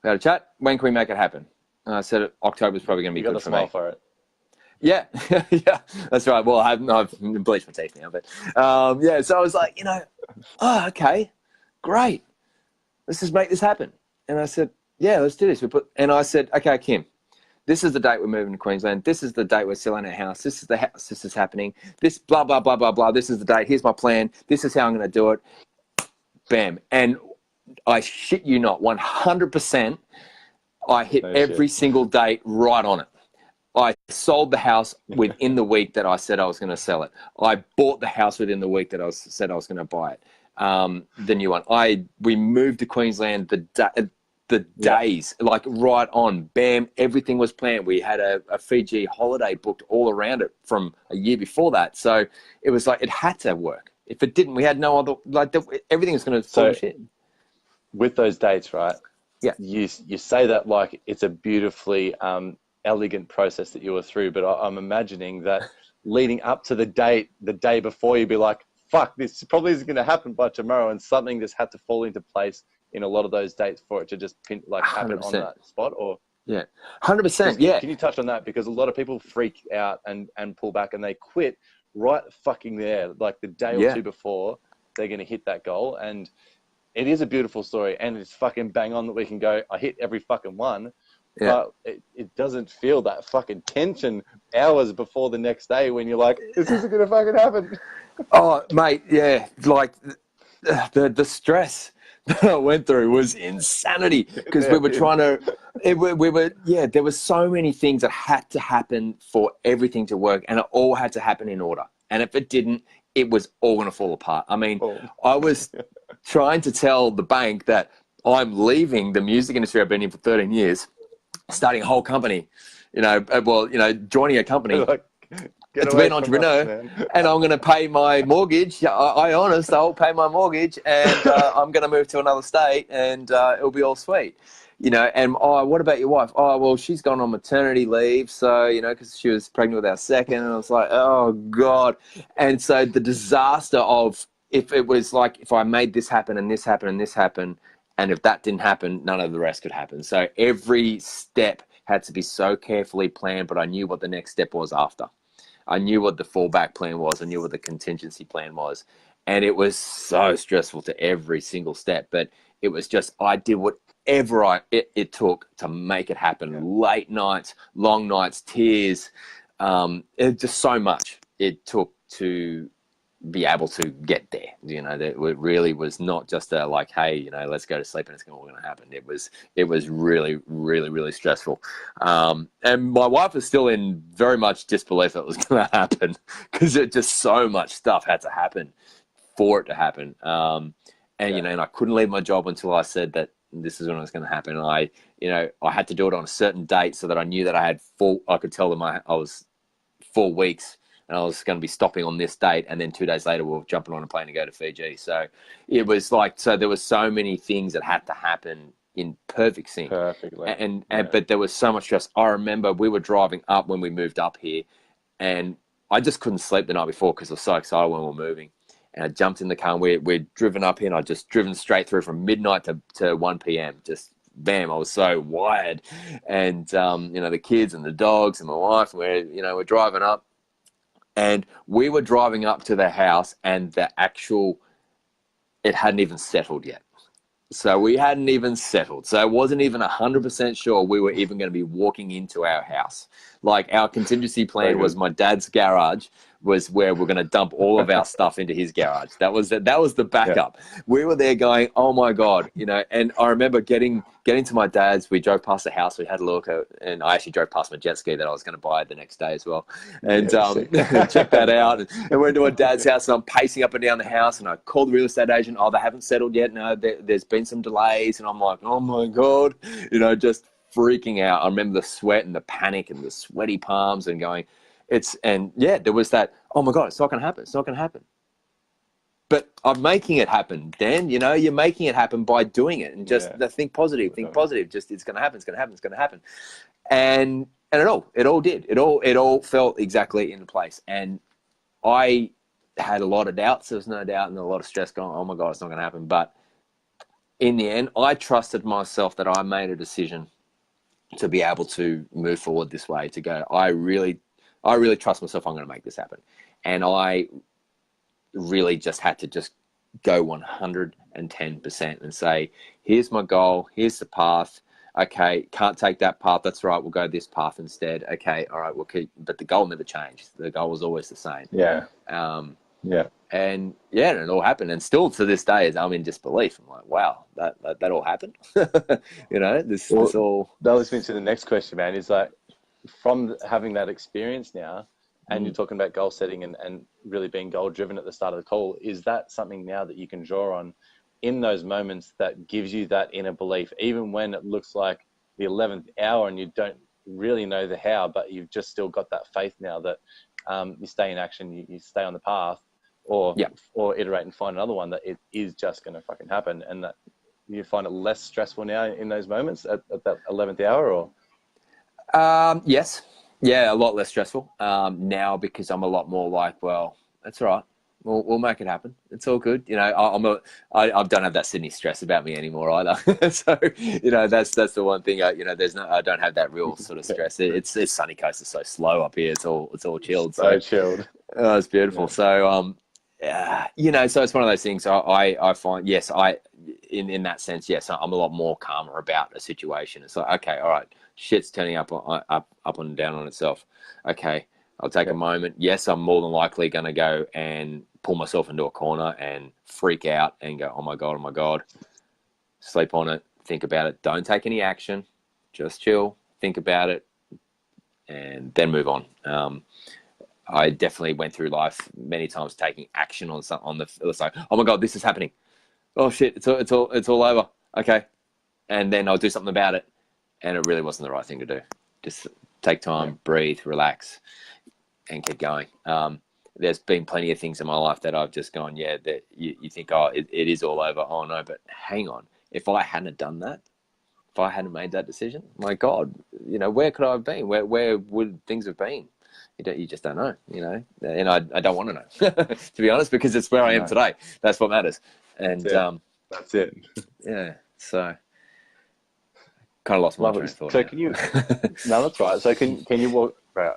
We had a chat. When can we make it happen? And I said October's probably going to be good for me. For it. Yeah, yeah, that's right. Well, I've bleached my teeth now, but yeah. So I was like, oh, okay, great. Let's just make this happen. And I said, yeah, let's do this. And I said, okay, Kim, this is the date we're moving to Queensland. This is the date we're selling our house. This is the house. This is happening. This blah blah blah blah blah. This is the date. Here's my plan. This is how I'm going to do it. Bam. And I shit you not, 100%. I hit every single date right on it. I sold the house within the week that I said I was going to sell it. I bought the house within the week that I said I was going to buy it. The new one. We moved to Queensland the days, like right on. Bam, everything was planned. We had a Fiji holiday booked all around it from a year before that. So it was like it had to work. If it didn't, we had no other. Like everything was going to fall to shit. With those dates, right? Yeah. you say that like it's a beautifully elegant process that you were through, but I'm imagining that leading up to the day before, you'd be like, fuck, this probably isn't going to happen by tomorrow, and something just had to fall into place in a lot of those dates for it to just happen 100%. on that spot. Or yeah, 100%. Yeah. Can you touch on that? Because a lot of people freak out and pull back, and they quit right fucking there, like the day or two before they're going to hit that goal. And it is a beautiful story, and it's fucking bang on that we can go, I hit every fucking one. Yeah. But it doesn't feel that fucking tension hours before the next day when you're like, this isn't going to fucking happen. Oh, mate, yeah. Like the stress that I went through was insanity, because we were trying to, there were so many things that had to happen for everything to work, and it all had to happen in order. And if it didn't, it was all going to fall apart. I mean, I was trying to tell the bank that I'm leaving the music industry I've been in for 13 years, starting a whole company, joining a company to be an entrepreneur, and I'm going to pay my mortgage. I'll pay my mortgage, and I'm going to move to another state, and it'll be all sweet. And what about your wife? Oh, well, she's gone on maternity leave, so, because she was pregnant with our second, and I was like, oh God. And so the disaster of, if it was like, if I made this happen and this happen and this happen, and if that didn't happen, none of the rest could happen. So every step had to be so carefully planned, but I knew what the next step was after. I knew what the fallback plan was. I knew what the contingency plan was. And it was so stressful to every single step. But it was just, I did whatever it took to make it happen. Yeah. Late nights, long nights, tears, just so much it took to be able to get there. That it really was not just a like, hey, let's go to sleep and it's all going to happen. It was really, really, really stressful. And my wife was still in very much disbelief that it was going to happen, because it just so much stuff had to happen for it to happen. And I couldn't leave my job until I said that this is when it was going to happen. And I had to do it on a certain date so that I knew that I could tell them I was 4 weeks, and I was going to be stopping on this date, and then 2 days later we were jumping on a plane to go to Fiji. So it was like, so there were so many things that had to happen in perfect sync. Perfectly. But there was so much stress. I remember we were driving up when we moved up here, and I just couldn't sleep the night before because I was so excited when we were moving. And I jumped in the car, and we're driven up here, and I just driven straight through from midnight to 1 p.m. Just bam, I was so wired. And, the kids and the dogs and my wife, we're driving up. And we were driving up to the house, and it hadn't even settled yet. So we hadn't even settled. So I wasn't even 100% sure we were even going to be walking into our house. Like, our contingency plan was my dad's garage was where we're going to dump all of our stuff into his garage. That was the backup. Yeah. We were there going, oh my God, and I remember getting to my dad's. We drove past the house. We had a look and I actually drove past my jet ski that I was going to buy the next day as well. And check that out. And went to my dad's house, and I'm pacing up and down the house, and I called the real estate agent. Oh, they haven't settled yet. No, there's been some delays. And I'm like, oh my God, just freaking out. I remember the sweat and the panic and the sweaty palms, and going, there was that, oh my God, it's not going to happen. It's not going to happen. But I'm making it happen, Dan. You're making it happen by doing it, and just think positive. Just, it's going to happen. It's going to happen. It's going to happen. And it all did. It all felt exactly in place. And I had a lot of doubts. There was no doubt, and a lot of stress going, oh my God, it's not going to happen. But in the end, I trusted myself that I made a decision to be able to move forward this way, to go, I really trust myself. I'm going to make this happen. And I really just had to just go 110% and say, here's my goal. Here's the path. Okay. Can't take that path. That's right. We'll go this path instead. Okay. All right. We'll keep, but the goal never changed. The goal was always the same. Yeah. And it all happened. And still to this day, I'm in disbelief. I'm like, wow, that all happened. This all. That leads me to the next question, man. Is like, from having that experience now, and you're talking about goal setting and really being goal driven at the start of the call, is that something now that you can draw on in those moments that gives you that inner belief, even when it looks like the 11th hour and you don't really know the how, but you've just still got that faith now that you stay in action, you stay on the path, or iterate and find another one, that it is just going to fucking happen, and that you find it less stressful now in those moments at that 11th hour, or? Yes. Yeah, a lot less stressful now, because I'm a lot more like, well, that's all right. We'll make it happen. It's all good. You know, I don't have that Sydney stress about me anymore either. So, you know, that's the one thing. You know, I don't have that real sort of stress. It's sunny coast is so slow up here. It's all chilled. So chilled. It's beautiful. Yeah. So, you know, so it's one of those things. I find, yes, in that sense, yes, I'm a lot more calmer about a situation. It's like, okay, all right, shit's turning up and down on itself. Okay, I'll take a moment. Yes, I'm more than likely going to go and pull myself into a corner and freak out and go, oh my God. Sleep on it, think about it. Don't take any action. Just chill, think about it, and then move on. I definitely went through life many times taking action on it's like, oh my God, this is happening. Oh shit, it's all over. Okay. And then I'll do something about it. And it really wasn't the right thing to do. Just take time, breathe, relax, and keep going. There's been plenty of things in my life that I've just gone, that you think, oh, it is all over. Oh no, but hang on. If I hadn't done that, if I hadn't made that decision, my God, you know, where could I have been? Where would things have been? You just don't know, you know, and I don't want to know, to be honest, because it's where I am today. That's what matters. And that's it. Yeah. So kind of lost my train of thought. So can you? No, that's right. So can you walk? Right,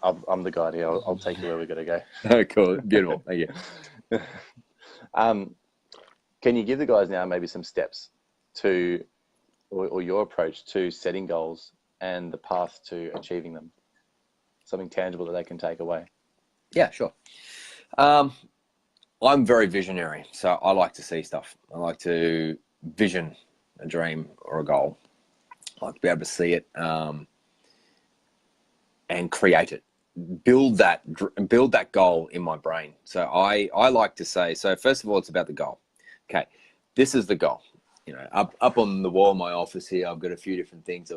I'm the guide here. I'll take you where we're gonna go. Oh, cool, beautiful. Thank you. Can you give the guys now maybe some steps to, or your approach to setting goals and the path to achieving them? Something tangible that they can take away. Yeah, sure. I'm very visionary, so I like to see stuff. I like to vision a dream or a goal. I like to be able to see it and create it. Build that goal in my brain. So I like to say, so first of all, it's about the goal. Okay, this is the goal. You know, up on the wall in my office here, I've got a few different things.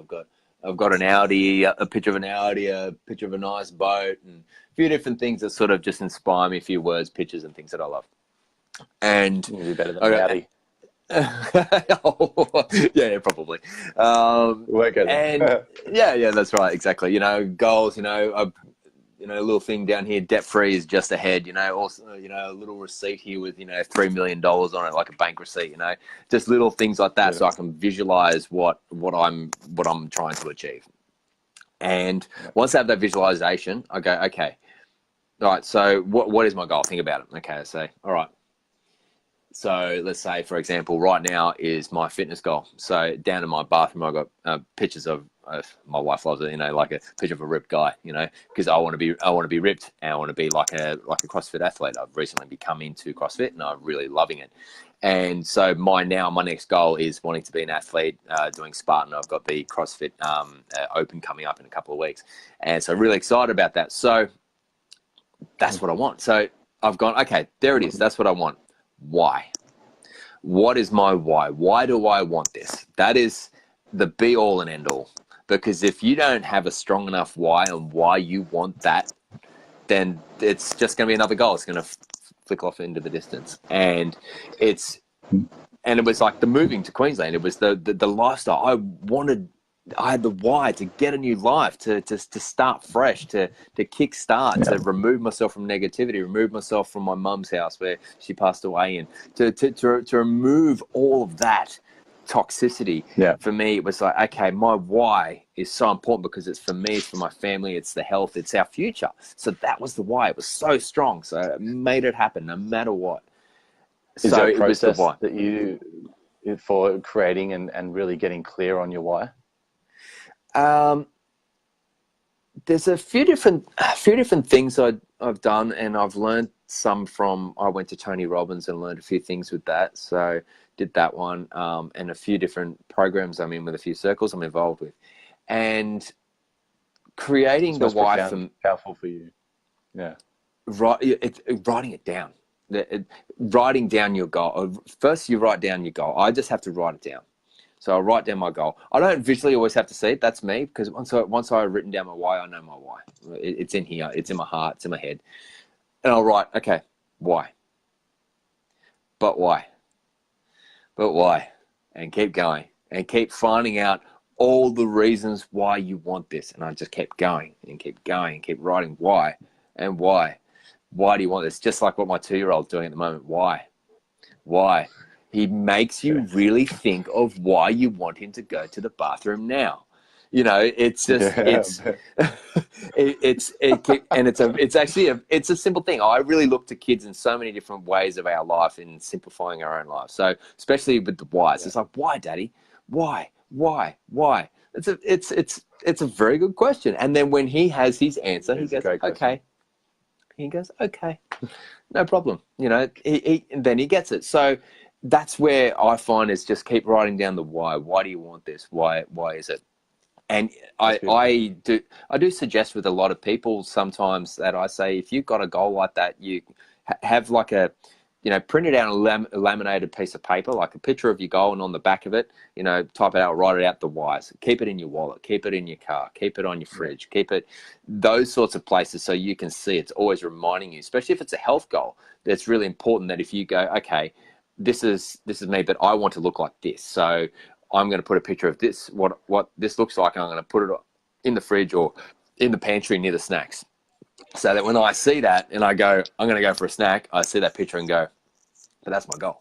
I've got an Audi, a picture of an Audi, a picture of a nice boat, and a few different things that sort of just inspire me, a few words, pictures, and things that I love. And you'll be better than Audi. Yeah, probably. And yeah, that's right, exactly. You know, goals. You know, a little thing down here, debt free is just ahead. You know, also, you know, a little receipt here with $3 million on it, like a bank receipt. You know, just little things like that, so I can visualize what I'm trying to achieve. And once I have that visualization, I go, okay, all right. So what is my goal? Think about it. Okay, I say, all right. So let's say, for example, right now is my fitness goal. So down in my bathroom, I've got pictures of my wife loves it, like a picture of a ripped guy, because I want to be ripped, and I want to be like a CrossFit athlete. I've recently become into CrossFit, and I'm really loving it. And so my next goal is wanting to be an athlete, doing Spartan. I've got the CrossFit Open coming up in a couple of weeks, and so really excited about that. So that's what I want. So I've gone, okay, there it is. That's what I want. Why? What is my why? Why do I want this? That is the be all and end all. Because if you don't have a strong enough why on why you want that, then it's just going to be another goal. It's going to flick off into the distance. And it was like the moving to Queensland. It was the lifestyle. I had the why to get a new life, to start fresh, to kick start, to remove myself from negativity, remove myself from my mum's house where she passed away in, to remove all of that toxicity. For me, it was like, okay, my why is so important because it's for me, it's for my family, it's the health, it's our future. So that was the why. It was so strong. So it made it happen no matter what. Is there a process that you for creating and really getting clear on your why? There's a few different things I've done, and I've learned some from. I went to Tony Robbins and learned a few things with that. So did that one, and a few different programs I'm in with, a few circles I'm involved with, and creating the why powerful for you. Yeah, writing it down. Writing down your goal. First, you write down your goal. I just have to write it down. So I write down my goal. I don't visually always have to see it. That's me, because once I've written down my why, I know my why. It's in here. It's in my heart. It's in my head. And I'll write, okay, why? But why? But why? and keep going and keep finding out all the reasons why you want this. And I just kept going and keep going and keep writing why and why. Why do you want this? Just like what my 2-year-old's doing at the moment. Why? Why? He makes you really think of why you want him to go to the bathroom now. You know, it's just, it's actually a simple thing. I really look to kids in so many different ways of our life in simplifying our own life. So especially with the whys, it's like, why, Daddy? Why? It's a very good question. And then when he has his answer, he goes, okay. He goes, okay, no problem. You know, and then he gets it. So that's where I find is just keep writing down the why. Why do you want this? Why is it? And I do suggest with a lot of people sometimes that I say, if you've got a goal like that, you have like a, you know, print it out on a laminated piece of paper, like a picture of your goal, and on the back of it, you know, type it out, write it out, the whys. Keep it in your wallet, keep it in your car, keep it on your fridge, keep it those sorts of places so you can see it's always reminding you, especially if it's a health goal. That's really important that if you go, okay, this is me, but I want to look like this. So I'm going to put a picture of this, what this looks like, and I'm going to put it in the fridge or in the pantry near the snacks. So that when I see that and I go, I'm going to go for a snack, I see that picture and go, but that's my goal.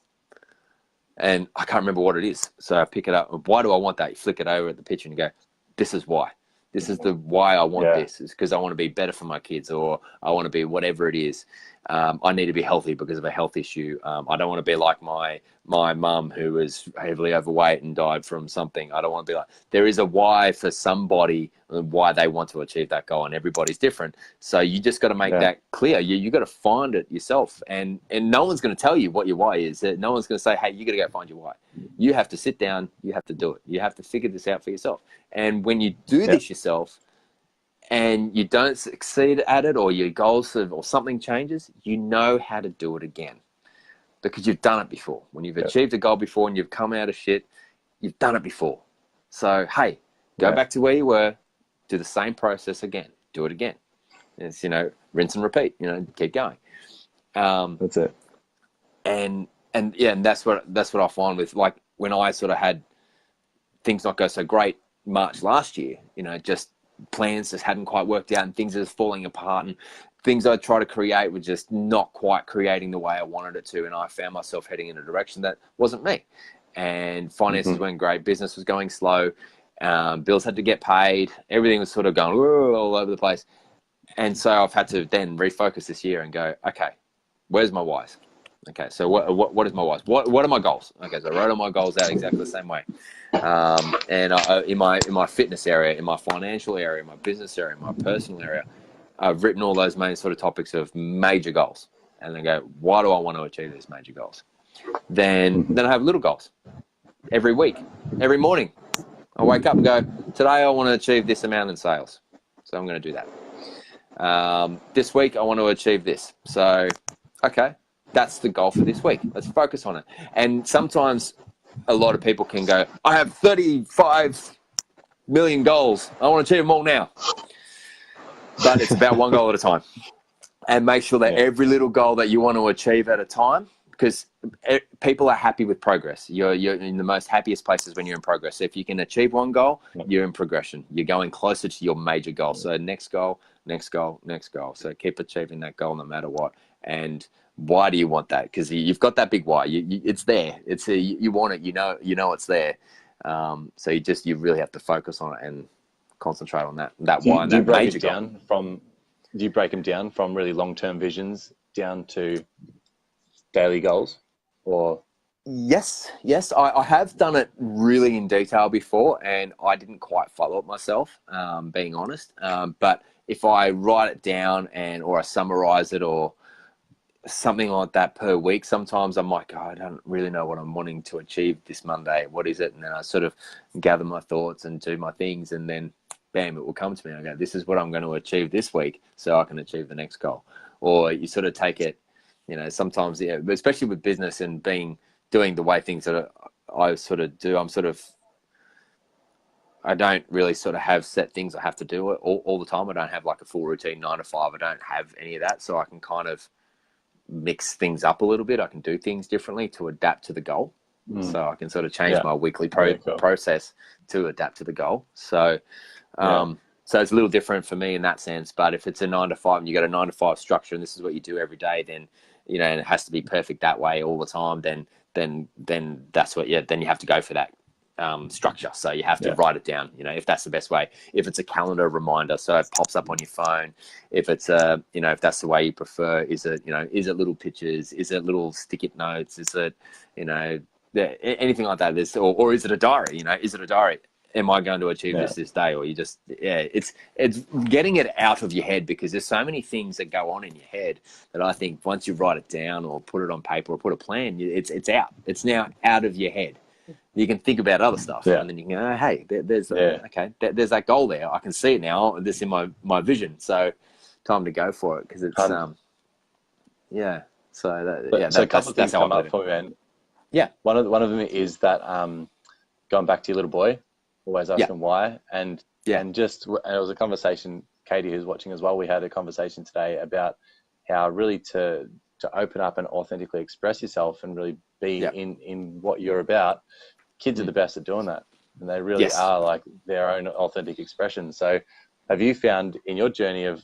And I can't remember what it is. So I pick it up. Why do I want that? You flick it over at the picture and you go, this is why. This is the why I want this. It's because I want to be better for my kids, or I want to be whatever it is. I need to be healthy because of a health issue. I don't want to be like my mum who was heavily overweight and died from something. I don't want to be like, there is a why for somebody and why they want to achieve that goal, and everybody's different. So you just got to make that clear. You got to find it yourself, and no one's going to tell you what your why is. No one's going to say, hey, you got to go find your why. You have to sit down. You have to do it. You have to figure this out for yourself. And when you do this yourself, and you don't succeed at it, or your goals or something changes, you know how to do it again because you've done it before. When you've achieved a goal before and you've come out of shit, you've done it before. So, hey, go back to where you were, do the same process again, do it again. It's, you know, rinse and repeat, you know, keep going. That's it. And that's what I find with, like, when I sort of had things not go so great March last year, you know, just plans just hadn't quite worked out and things are just falling apart, and things I try to create were just not quite creating the way I wanted it to, and I found myself heading in a direction that wasn't me. And finances weren't great, business was going slow, bills had to get paid, everything was sort of going all over the place. And so I've had to then refocus this year and go, okay, where's my whys? Okay, so what is my whys? What are my goals? Okay, so I wrote all my goals out exactly the same way. And in my fitness area, in my financial area, in my business area, in my personal area, I've written all those main sort of topics of major goals. And then go, why do I want to achieve these major goals? Then I have little goals every week, every morning. I wake up and go, today I want to achieve this amount in sales. So I'm going to do that. This week I want to achieve this. So, okay, that's the goal for this week. Let's focus on it. And sometimes a lot of people can go, I have 35 million goals. I want to achieve them all now. But it's about one goal at a time. And make sure that every little goal that you want to achieve at a time, because people are happy with progress. You're in the most happiest places when you're in progress. So if you can achieve one goal, you're in progression. You're going closer to your major goal. So next goal, next goal, next goal. So keep achieving that goal no matter what. And why do you want that? Because you've got that big why. It's there. You want it. You know it's there. So you really have to focus on it and concentrate on that why and that major goal. Do you break them down from really long-term visions down to daily goals? Or Yes, I have done it really in detail before, and I didn't quite follow it myself, being honest. But if I write it down or I summarize it or something like that per week, sometimes I'm like, I don't really know what I'm wanting to achieve this Monday. What is it? And then I sort of gather my thoughts and do my things, and then bam, it will come to me. I go, this is what I'm going to achieve this week so I can achieve the next goal. Or you sort of take it, you know, sometimes, especially with business and doing the way things that I sort of do, I don't really sort of have set things I have to do all the time. I don't have like a full routine 9 to 5. I don't have any of that. So I can kind of mix things up a little bit. I can do things differently to adapt to the goal. So I can sort of change my weekly process to adapt to the goal. So, so it's a little different for me in that sense. But if it's a 9 to 5 and you got a 9 to 5 structure and this is what you do every day, then, you know, and it has to be perfect that way all the time, then that's what, then you have to go for that structure. So you have to write it down, you know, if that's the best way. If it's a calendar reminder, so it pops up on your phone. If it's you know, if that's the way you prefer, is it little pictures? Is it little sticky notes? Is it, you know, anything like that? Or is it a diary? You know, is it a diary? Am I going to achieve this day? Or you just, it's getting it out of your head, because there's so many things that go on in your head that I think once you write it down or put it on paper or put a plan, it's out. It's now out of your head. You can think about other stuff, and then you can go, oh, hey, there's that goal there. I can see it now. This in my vision. So time to go for it, because it's So a couple of things come up for me, man. Yeah, one of them is that going back to your little boy, always asking why, and it was a conversation. Katie, who's watching as well, we had a conversation today about how really to open up and authentically express yourself and really be in what you're about. Kids are the best at doing that, and they really are like their own authentic expression. So have you found in your journey of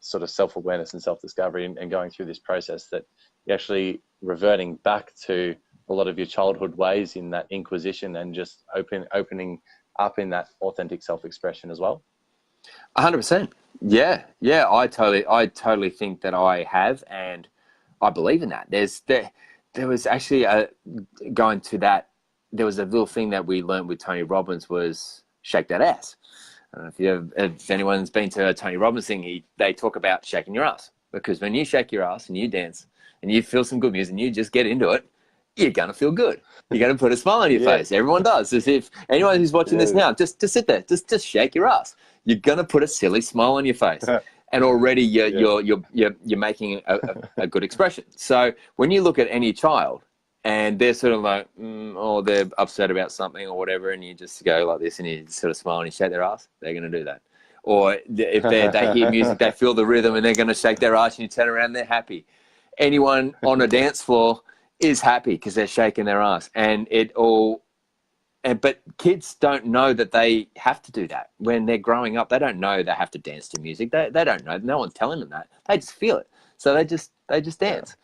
sort of self-awareness and self-discovery and going through this process that you're actually reverting back to a lot of your childhood ways in that inquisition and just opening up in that authentic self-expression as well? 100%. Yeah. I totally think that I have, and I believe in that. There was actually going to that. There was a little thing that we learned with Tony Robbins was shake that ass. I don't know if anyone's been to a Tony Robbins thing, they talk about shaking your ass, because when you shake your ass and you dance and you feel some good music and you just get into it, you're going to feel good. You're going to put a smile on your face. Everyone does. As if anyone who's watching this now, just sit there, just shake your ass. You're going to put a silly smile on your face. And already you're making a good expression. So when you look at any child and they're sort of like, or they're upset about something or whatever, and you just go like this and you sort of smile and you shake their ass, they're going to do that. Or if they hear music, they feel the rhythm and they're going to shake their ass, and you turn around, they're happy. Anyone on a dance floor is happy because they're shaking their ass. But kids don't know that they have to do that. When they're growing up, they don't know they have to dance to music. They don't know. No one's telling them that. They just feel it. So they just dance.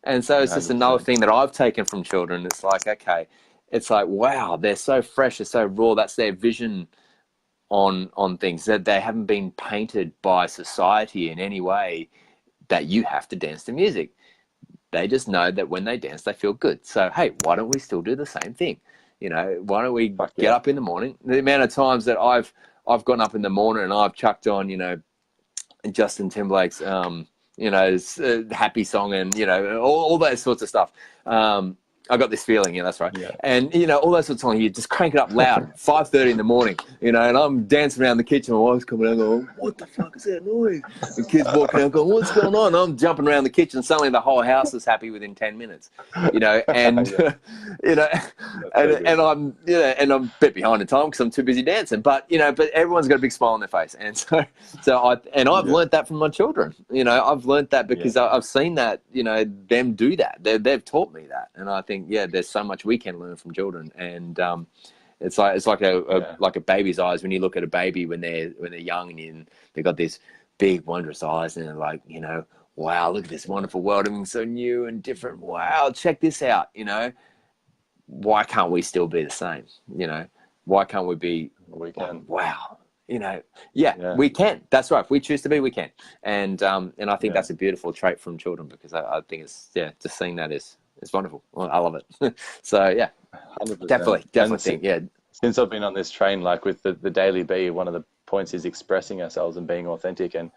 And so it's just another thing that I've taken from children. It's like, okay, it's like, wow, they're so fresh, they're so raw. That's their vision on things, that they haven't been painted by society in any way that you have to dance to music. They just know that when they dance, they feel good. So, hey, why don't we still do the same thing? You know, why don't we get up in the morning? The amount of times that I've gotten up in the morning and I've chucked on, you know, Justin Timberlake's, you know, happy song, and, you know, all those sorts of stuff. I got this feeling, that's right. Yeah. And, you know, all those sorts of songs, you just crank it up loud, 5:30 in the morning, you know, and I'm dancing around the kitchen. My wife's coming out going, what the fuck is that noise? The kids walking out going, what's going on? And I'm jumping around the kitchen. Suddenly the whole house is happy within 10 minutes, you know, and, you know, and I'm, you know, and I'm a bit behind the time because I'm too busy dancing, but, you know, but everyone's got a big smile on their face. And I've learned that from my children. You know, I've learned that because I've seen that, you know, them do that. They've taught me that. And I think, there's so much we can learn from children, and it's like a baby's eyes. When you look at a baby when they're young, and they've got these big wondrous eyes, and they're like, you know, wow, look at this wonderful world, everything's so new and different. Wow, check this out. You know, why can't we still be the same? You know, why can't we be? We can. Wow. You know, we can. That's right. If we choose to be, we can. And I think that's a beautiful trait from children, because I think it's just seeing that is. It's wonderful. Well, I love it. So 100%. Definitely think, Since I've been on this train, like with the Daily B, one of the points is expressing ourselves and being authentic. And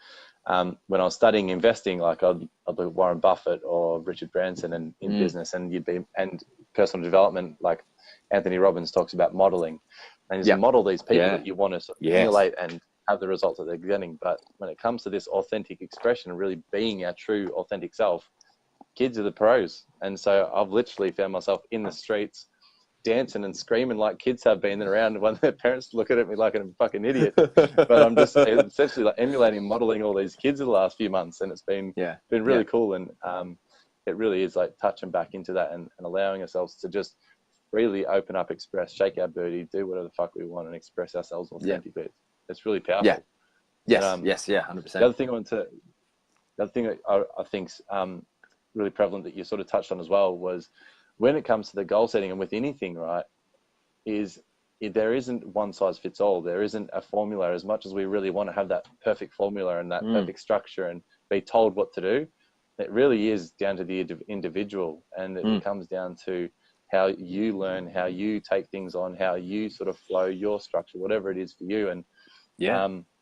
when I was studying investing, like I'd be Warren Buffett or Richard Branson and in business, and and personal development, like Anthony Robbins talks about modeling, and you model these people that you want to sort of emulate and have the results that they're getting. But when it comes to this authentic expression, really being our true authentic self, kids are the pros. And so I've literally found myself in the streets dancing and screaming like kids have been around when their parents look at me like I'm a fucking idiot. But I'm just essentially like emulating, modeling all these kids in the last few months, and it's been really cool. And it really is like touching back into that and allowing ourselves to just freely open up, express, shake our booty, do whatever the fuck we want, and express ourselves authentically. It's really powerful. Yeah. Yes. And, yes. Yeah. 100%. The other thing I think's really prevalent that you sort of touched on as well was when it comes to the goal setting and with anything, right, is there isn't one size fits all. There isn't a formula. As much as we really want to have that perfect formula and that perfect structure and be told what to do, it really is down to the individual, and it comes down to how you learn, how you take things on, how you sort of flow your structure, whatever it is for you, and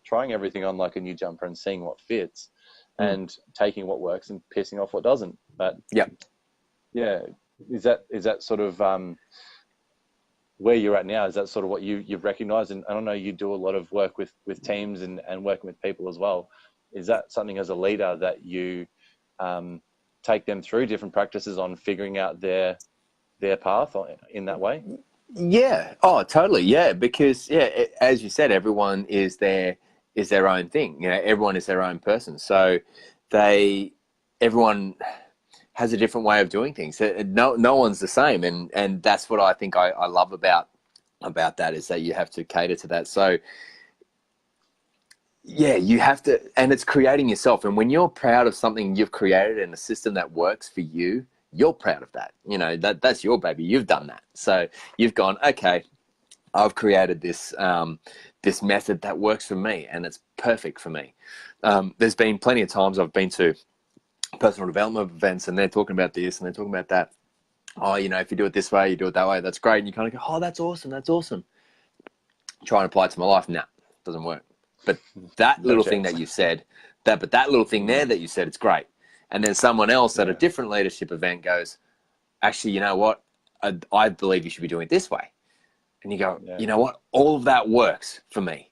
trying everything on like a new jumper and seeing what fits and taking what works and pissing off what doesn't. But is that sort of where you're at now? Is that sort of what you've recognized? And I don't know, you do a lot of work with teams and working with people as well. Is that something as a leader that you take them through different practices on figuring out their path in that way? Yeah. Oh, totally. Yeah. Because as you said, everyone is their own thing. You know, everyone is their own person. So everyone has a different way of doing things. No one's the same. And that's what I think I love about that, is that you have to cater to that. So yeah, you have to, and it's creating yourself. And when you're proud of something you've created and a system that works for you, you're proud of that. You know, that's your baby. You've done that. So you've gone, okay, I've created this this method that works for me, and it's perfect for me. There's been plenty of times I've been to personal development events and they're talking about this and they're talking about that. Oh, you know, if you do it this way, you do it that way, that's great. And you kind of go, oh, that's awesome. That's awesome. Try and apply it to my life. Nah, doesn't work. But that little thing that you said, that little thing there that you said, it's great. And then someone else at a different leadership event goes, actually, you know what? I believe you should be doing it this way. And you go, you know what? All of that works for me.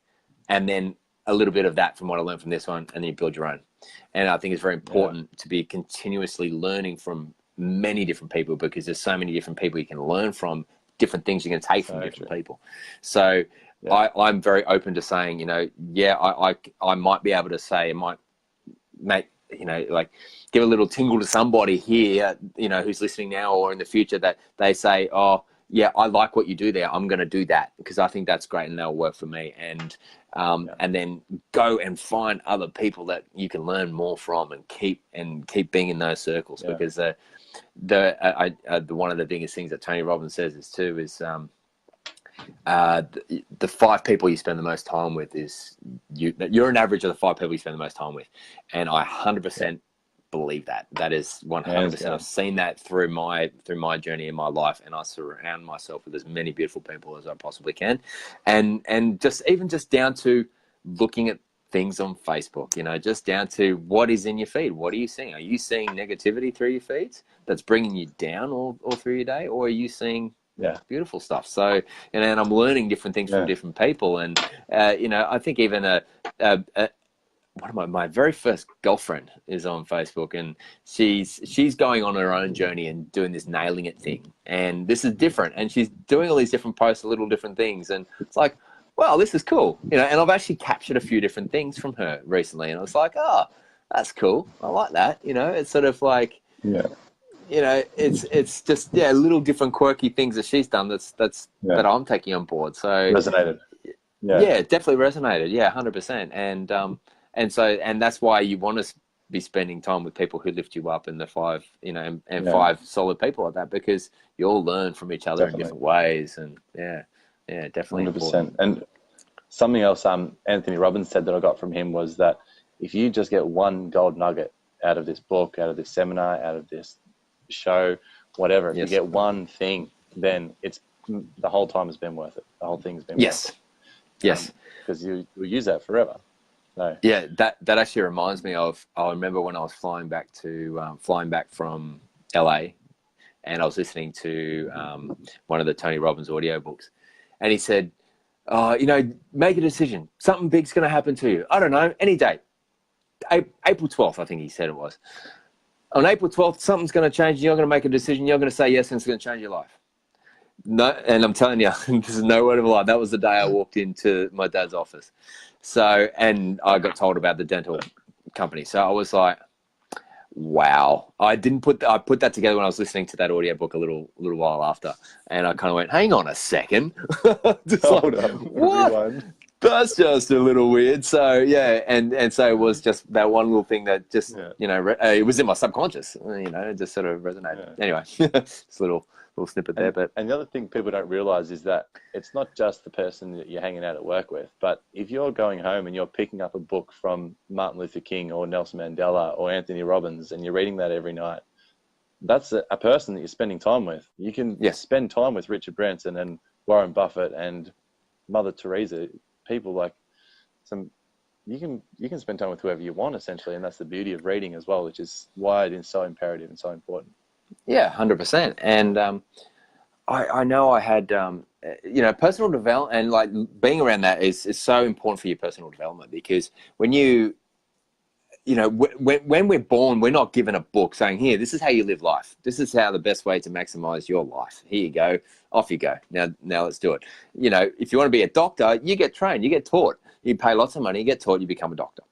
And then a little bit of that from what I learned from this one, and then you build your own. And I think it's very important to be continuously learning from many different people, because there's so many different people you can learn from, different things you can take from different people. So I'm very open to saying, you know, I might be able to say, it might make, you know, like give a little tingle to somebody here, you know, who's listening now or in the future, that they say, oh, yeah, I like what you do there. I'm going to do that because I think that's great and that'll work for me. And then go and find other people that you can learn more from and keep being in those circles, because one of the biggest things that Tony Robbins says is the 5 people you spend the most time with is you're an average of the 5 people you spend the most time with. And I 100% believe that is 100%. I've seen that through my journey in my life, and I surround myself with as many beautiful people as I possibly can. And just down to looking at things on Facebook, you know, just down to what is in your feed. What are you seeing? Are you seeing negativity through your feeds that's bringing you down all through your day? Or are you seeing beautiful stuff? So, and I'm learning different things from different people. And, you know, I think even one of my very first girlfriend is on Facebook, and she's going on her own journey and doing this nailing it thing. And this is different. And she's doing all these different posts, little different things. And it's like, wow, this is cool. You know, and I've actually captured a few different things from her recently. And I was like, oh, that's cool. I like that. You know, it's sort of like, you know, it's just, little different quirky things that she's done that I'm taking on board. So resonated. Yeah, definitely resonated. Yeah, 100%. And that's why you want to be spending time with people who lift you up, and the 5, you know, and 5 solid people like that, because you all learn from each other in different ways. And definitely 100%. Important. And something else Anthony Robbins said that I got from him was that if you just get one gold nugget out of this book, out of this seminar, out of this show, whatever, if you get one thing, then it's the whole time has been worth it. The whole thing's been worth it. Yes. Because you will use that forever. No. Yeah, that actually reminds me of, I remember when I was flying back from LA, and I was listening to one of the Tony Robbins audiobooks, and he said, oh, you know, make a decision. Something big's going to happen to you. I don't know, any date. April 12th, I think he said it was. On April 12th, something's going to change. You're going to make a decision. You're going to say yes, and it's going to change your life. No, and I'm telling you, this is no word of a lie. That was the day I walked into my dad's office. So, and I got told about the dental company. So I was like, wow. I put that together when I was listening to that audiobook a little while after, and I kind of went, hang on a second. Just Hold like, on. what? Rewind. That's just a little weird. So yeah, and so it was just that one little thing that just it was in my subconscious. It just sort of resonated. Anyway, just a little snippet there. But the other thing people don't realize is that it's not just the person that you're hanging out at work with, but if you're going home and you're picking up a book from Martin Luther King or Nelson Mandela or Anthony Robbins and you're reading that every night, that's a person that you're spending time with. You can spend time with Richard Branson and Warren Buffett and Mother Teresa. People like you can spend time with whoever you want, essentially, and that's the beauty of reading as well, which is why it is so imperative and so important. Yeah, 100%. And I know I had personal development, and like being around that is so important for your personal development, because when when we're born, we're not given a book saying, here, this is how you live life. This is how the best way to maximize your life. Here you go. Off you go. Now let's do it. If you want to be a doctor, you get trained, you get taught. You pay lots of money, you get taught, you become a doctor.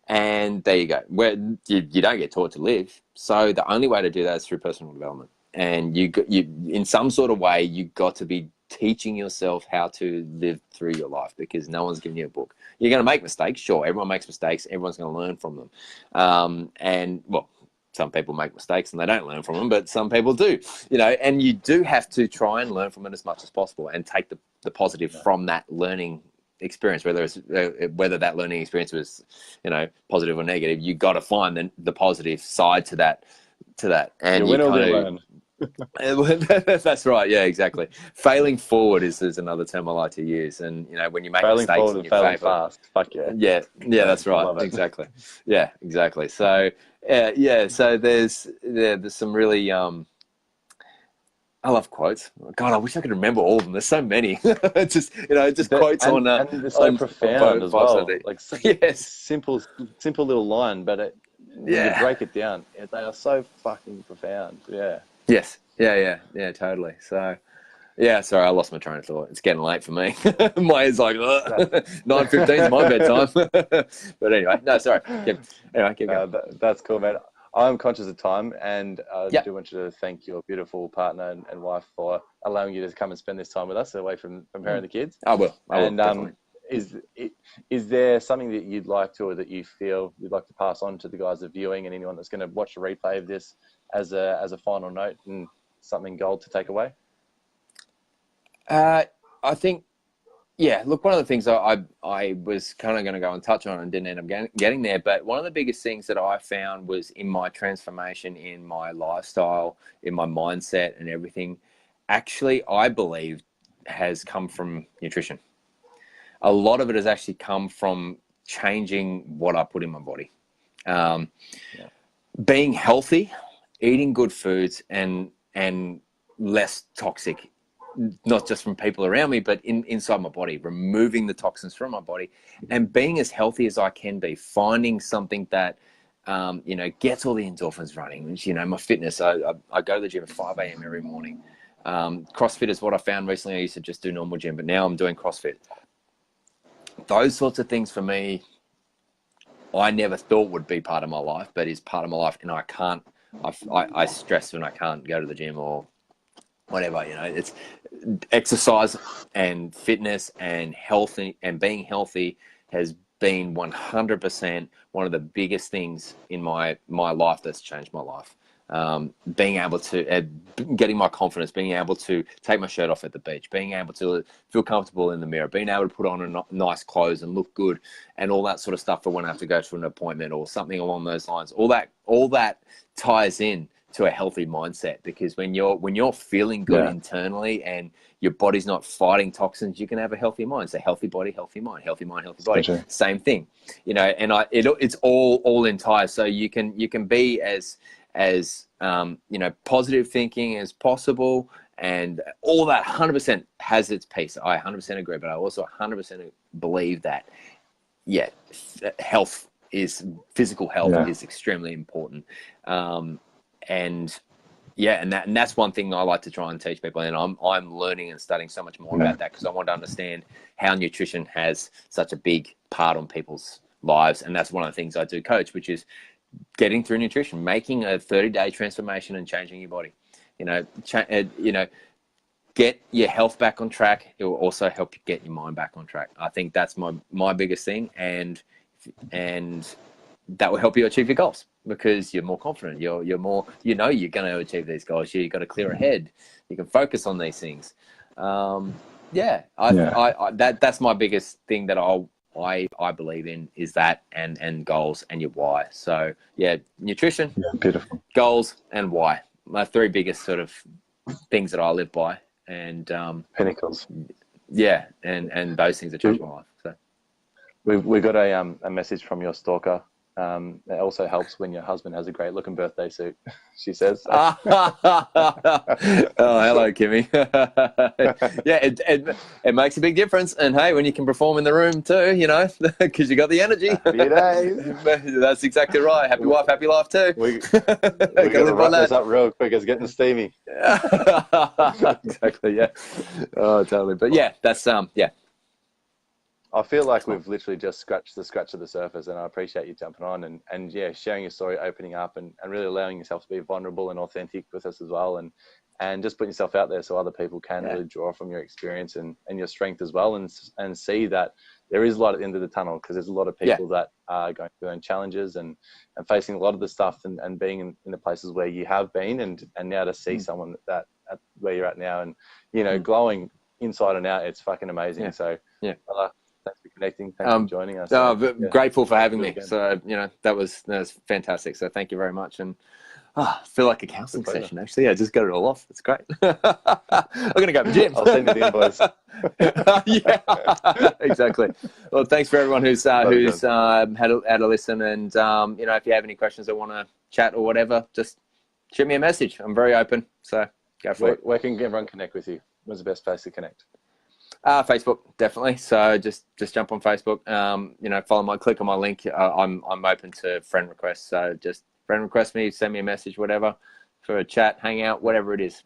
And there you go. Where you don't get taught to live. So the only way to do that is through personal development. And you in some sort of way, you've got to be teaching yourself how to live through your life, because no one's giving you a book. You're going to make mistakes. Sure, everyone makes mistakes. Everyone's going to learn from them. And well, some people make mistakes and they don't learn from them, but some people do, and you do have to try and learn from it as much as possible and take the positive from that learning experience, whether that learning experience was, positive or negative. You got to find the positive side to that. And you kind of learn. That's right. Yeah, exactly. Failing forward is another term I like to use. And when you make failing mistakes forward and you failing fail fast. Fuck yeah. Yeah, that's right. Exactly. Yeah, exactly. So so there's some really I love quotes. God, I wish I could remember all of them. There's so many. just quotes and they're so profound as well. Like simple little line, but when you break it down, they are so fucking profound. Yeah. Yes. Yeah. Totally. So, sorry, I lost my train of thought. It's getting late for me. My head's like 9:15 is my bedtime. But anyway, no, sorry. Keep going. That's cool, man. I'm conscious of time, and I do want you to thank your beautiful partner and wife for allowing you to come and spend this time with us away from parent the kids. I will. Is there something that you'd like to, or that you feel you'd like to pass on to the guys that are viewing and anyone that's going to watch the replay of this as a final note and something gold to take away? I think, look, one of the things I was kind of going to go and touch on and didn't end up getting there, but one of the biggest things that I found was in my transformation, in my lifestyle, in my mindset and everything, actually, I believe has come from nutrition. A lot of it has actually come from changing what I put in my body. Being healthy, eating good foods, and less toxic, not just from people around me, but inside my body, removing the toxins from my body and being as healthy as I can be, finding something that, gets all the endorphins running, which, my fitness, I go to the gym at 5 a.m. every morning. CrossFit is what I found recently. I used to just do normal gym, but now I'm doing CrossFit. Those sorts of things for me, I never thought would be part of my life, but is part of my life. And I stress when I can't go to the gym or whatever, it's exercise and fitness and healthy, and being healthy has been 100% one of the biggest things in my life that's changed my life. Being able to, getting my confidence, being able to take my shirt off at the beach, being able to feel comfortable in the mirror, being able to put on nice clothes and look good, and all that sort of stuff for when I have to go to an appointment or something along those lines. All that ties in to a healthy mindset, because when you're feeling good internally and your body's not fighting toxins, you can have a healthy mind. So healthy body, healthy mind, healthy mind, healthy body. Gotcha. Same thing, and it's all entire. So you can be as positive thinking as possible, and all that 100% has its piece. I 100% agree, but I also 100% believe that physical health is extremely important. And that's one thing I like to try and teach people, and I'm learning and studying so much more about that, because I want to understand how nutrition has such a big part on people's lives. And that's one of the things I do coach, which is getting through nutrition, making a 30-day transformation and changing your body. Get your health back on track. It will also help you get your mind back on track. I think that's my biggest thing, and that will help you achieve your goals because you're more confident. You're more, you're going to achieve these goals. You've got a clearer head. You can focus on these things. That's my biggest thing that I believe in is that and goals and your why. So nutrition, beautiful, goals and why. My 3 biggest sort of things that I live by, and pinnacles. Yeah, and those things that changed my life. So we got a message from your stalker. It also helps when your husband has a great looking birthday suit, she says. Oh, hello, Kimmy. It makes a big difference. And hey, when you can perform in the room too, because you got the energy. Happy days. That's exactly right. Happy wife, happy life too. We got to wrap this up real quick. It's getting steamy. Exactly, yeah. Oh, totally. But that's I feel like we've literally just scratched of the surface, and I appreciate you jumping on and sharing your story, opening up and really allowing yourself to be vulnerable and authentic with us as well, and just putting yourself out there so other people can really draw from your experience and your strength as well, and see that there is light at the end of the tunnel, because there's a lot of people that are going through their own challenges and facing a lot of the stuff and being in the places where you have been, and now to see someone that at where you're at now and glowing inside and out, it's fucking amazing. So thanks for connecting. Thanks for joining us. Grateful for having me. So, that was fantastic. So thank you very much. And I feel like a counseling session, actually. I just got it all off. It's great. I'm going to go to the gym. I'll send you the invoice. Yeah, exactly. Well, thanks for everyone who's had a listen. And, if you have any questions or want to chat or whatever, just shoot me a message. I'm very open. So go for it. Where can everyone connect with you? What's the best place to connect? Facebook, definitely. So just jump on Facebook. Click on my link. I'm open to friend requests. So just friend request me, send me a message, whatever, for a chat, hang out, whatever it is.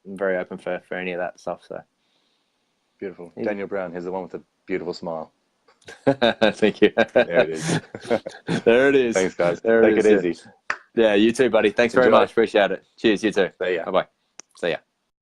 I'm very open for any of that stuff. So beautiful. Daniel Brown, he's the one with the beautiful smile. Thank you. There it is. There it is. Thanks, guys. Take it easy. Yeah, you too, buddy. Thanks very much. Appreciate it. Cheers. You too. See ya. Bye-bye. See ya.